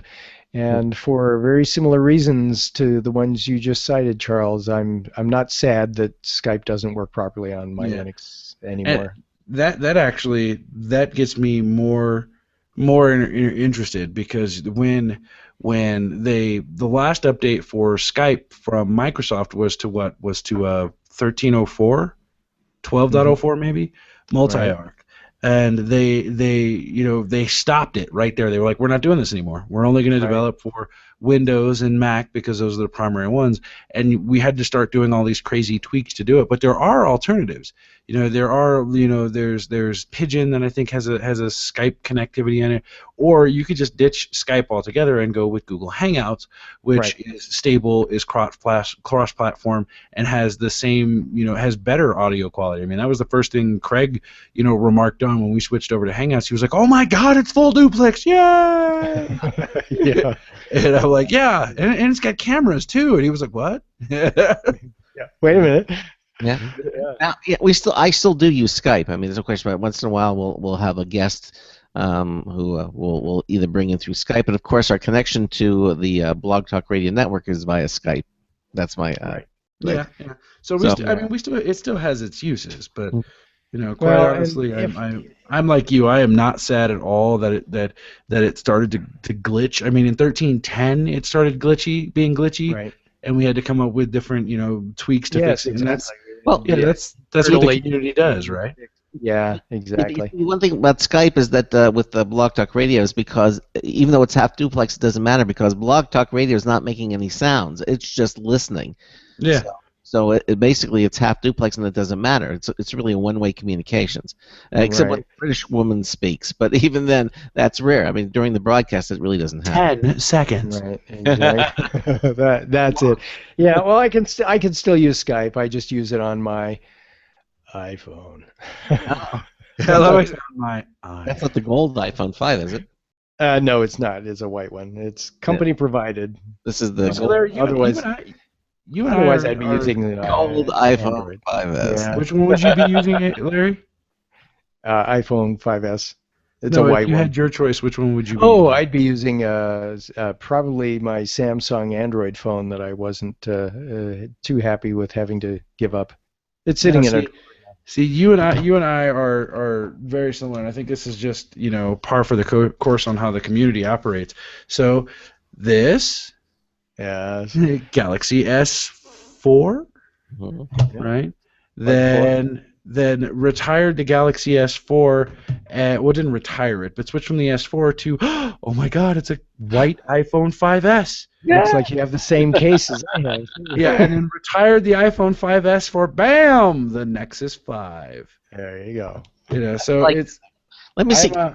And for very similar reasons to the ones you just cited, Charles, I'm not sad that Skype doesn't work properly on my Linux anymore. And that gets me more interested, because when the last update for Skype from Microsoft was to 1304, 12.04 maybe, multi-arc. Right. And they stopped it right there. They were like, we're not doing this anymore. We're only going to develop for Windows and Mac because those are the primary ones. And we had to start doing all these crazy tweaks to do it. But there are alternatives. You know, there's Pigeon that I think has a Skype connectivity in it, or you could just ditch Skype altogether and go with Google Hangouts, which is stable, is cross-platform, and has the same, you know, has better audio quality. I mean, that was the first thing Craig, you know, remarked on when we switched over to Hangouts. He was like, "Oh my God, it's full duplex! Yay!" Yeah. And I'm like, "Yeah, and it's got cameras too." And he was like, "What?" Yeah. Wait a minute. Yeah. Now, I still do use Skype. I mean, there's no question about it. Once in a while, we'll have a guest who we'll either bring in through Skype, and of course, our connection to the Blog Talk Radio Network is via Skype. That's my yeah. So it still has its uses, but you know, quite honestly, I'm like you. I am not sad at all that it started to glitch. I mean, in 13.10, it started being glitchy. Right. And we had to come up with different, you know, tweaks to fix it. And that's what the community does, right? Yeah, exactly. One thing about Skype is that with the Blog Talk Radio is because even though it's half duplex, it doesn't matter because Blog Talk Radio is not making any sounds. It's just listening. Yeah. So it basically it's half duplex and it doesn't matter. It's really a one-way communications, except when a British woman speaks. But even then, that's rare. I mean, during the broadcast, it really doesn't happen. 10 seconds. Right. Exactly. That's it. Yeah. Well, I can still use Skype. I just use it on my iPhone. That's not the gold iPhone 5, is it? No, it's not. It's a white one. It's company provided. This is the otherwise. Otherwise, I'd be using the old iPhone 5S. Yeah. Which one would you be using, Larry? iPhone 5S. It's No, a if white you one. had your choice, which one would you be Oh, using? I'd be using probably my Samsung Android phone that I wasn't too happy with having to give up. It's sitting Now, in a. See, you and I are very similar, and I think this is just par for the course on how the community operates. So, this Galaxy S4, right? Then retired the Galaxy S4. Didn't retire it, but switched from the S4 to oh my God, it's a white iPhone 5S. Looks like you have the same case as I have. Yeah, and then retired the iPhone 5S for bam, the Nexus 5. There you go. So Like, it's. Let me see. Huh?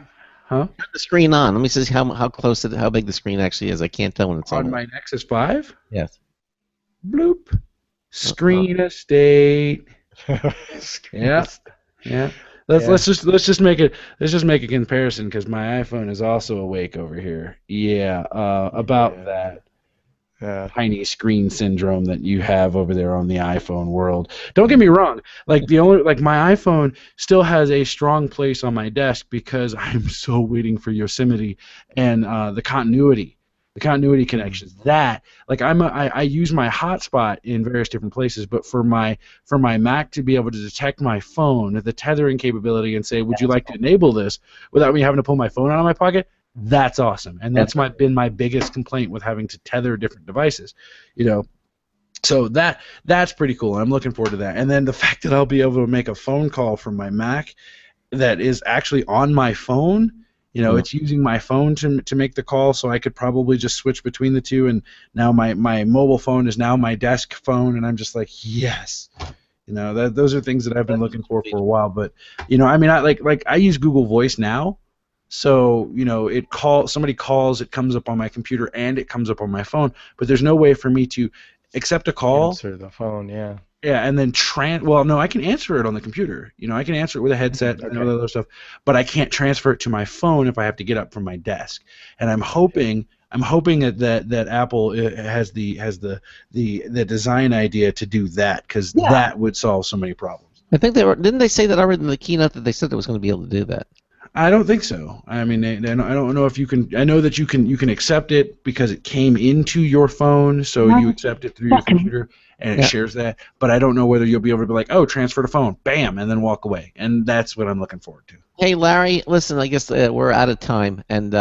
Turn the screen on. Let me see how close how big the screen actually is. I can't tell when it's On my Nexus 5? Yes. Bloop. Screen estate. Yeah. Let's just make a comparison because my iPhone is also awake over here. Yeah. About that. Tiny screen syndrome that you have over there on the iPhone world. Don't get me wrong. My iPhone still has a strong place on my desk because I'm so waiting for Yosemite and the continuity connections. That I use my hotspot in various different places, but for my Mac to be able to detect my phone, the tethering capability, and say, would you like to enable this without me having to pull my phone out of my pocket? That's awesome, and that's been my biggest complaint with having to tether different devices, So that's pretty cool. I'm looking forward to that, and then the fact that I'll be able to make a phone call from my Mac that is actually on my phone. It's using my phone to make the call, so I could probably just switch between the two, and now my mobile phone is now my desk phone, and I'm just like, yes. Those are things that I've been looking for a while, but I use Google Voice now. So, somebody calls, it comes up on my computer and it comes up on my phone, but there's no way for me to accept a call. Answer the phone, yeah. Yeah, and then I can answer it on the computer. I can answer it with a headset and all that other stuff, but I can't transfer it to my phone if I have to get up from my desk. And I'm hoping that Apple has the design idea to do that, because that would solve so many problems. I think didn't they say that already in the keynote that they said it was going to be able to do that? I don't think so. I mean, I don't know if you can. I know that you can accept it because it came into your phone, so you accept it through your computer, and it shares that. But I don't know whether you'll be able to be like, oh, transfer to phone, bam, and then walk away. And that's what I'm looking forward to. Hey, Larry, listen, I guess we're out of time, and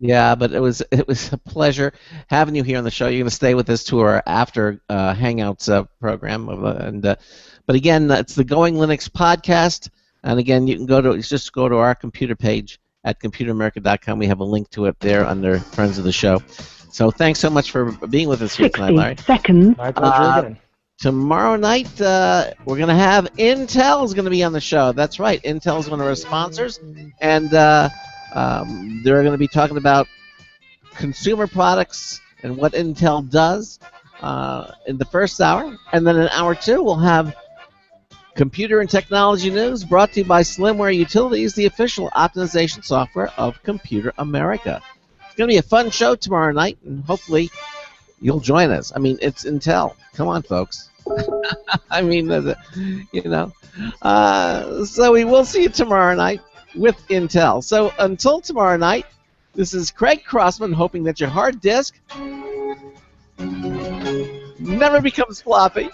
yeah, but it was a pleasure having you here on the show. You're going to stay with us to our after Hangouts program, but again, it's the Going Linux podcast. And again, you can go to our computer page at computeramerica.com. We have a link to it there under Friends of the Show. So thanks so much for being with us here tonight, Larry. 60 seconds. My pleasure again. Tomorrow night, we're going to have Intel is going to be on the show. That's right. Intel is one of our sponsors. And they're going to be talking about consumer products and what Intel does in the first hour. And then in hour two, we'll have Computer and Technology News, brought to you by Slimware Utilities, the official optimization software of Computer America. It's going to be a fun show tomorrow night, and hopefully you'll join us. I mean, it's Intel. Come on, folks. I mean, so we will see you tomorrow night with Intel. So until tomorrow night, this is Craig Crossman, hoping that your hard disk never becomes floppy.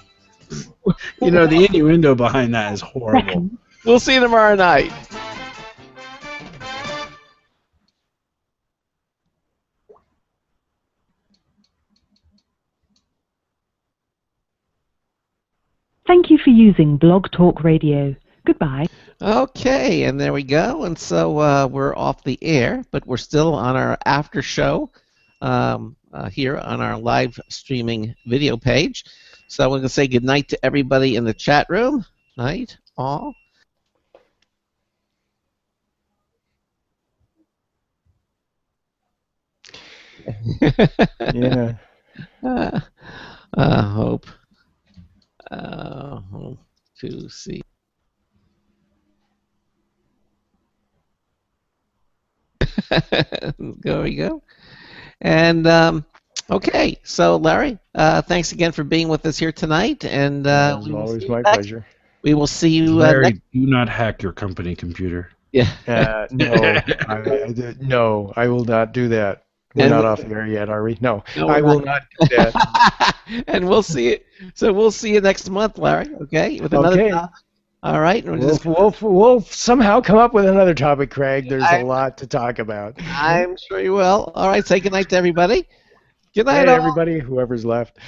The innuendo behind that is horrible. We'll see you tomorrow night. Thank you for using Blog Talk Radio. Goodbye. Okay, and there we go. And so we're off the air, but we're still on our after show here on our live streaming video page. So we're going to say goodnight to everybody in the chat room. Night, all. Yeah. Hope. Hope to see. There we go. And okay, so Larry, thanks again for being with us here tonight, and It's always my pleasure. We will see you Larry, next. do not hack your company computer. Yeah. No, I will not do that. We're not off the air yet, are we? No, I will not do that. And we'll see it. So we'll see you next month, Larry. Okay. With another. Okay. All right. We'll somehow come up with another topic, Craig. There's a lot to talk about. I'm sure you will. All right. Say goodnight to everybody. Good night, everybody, whoever's left.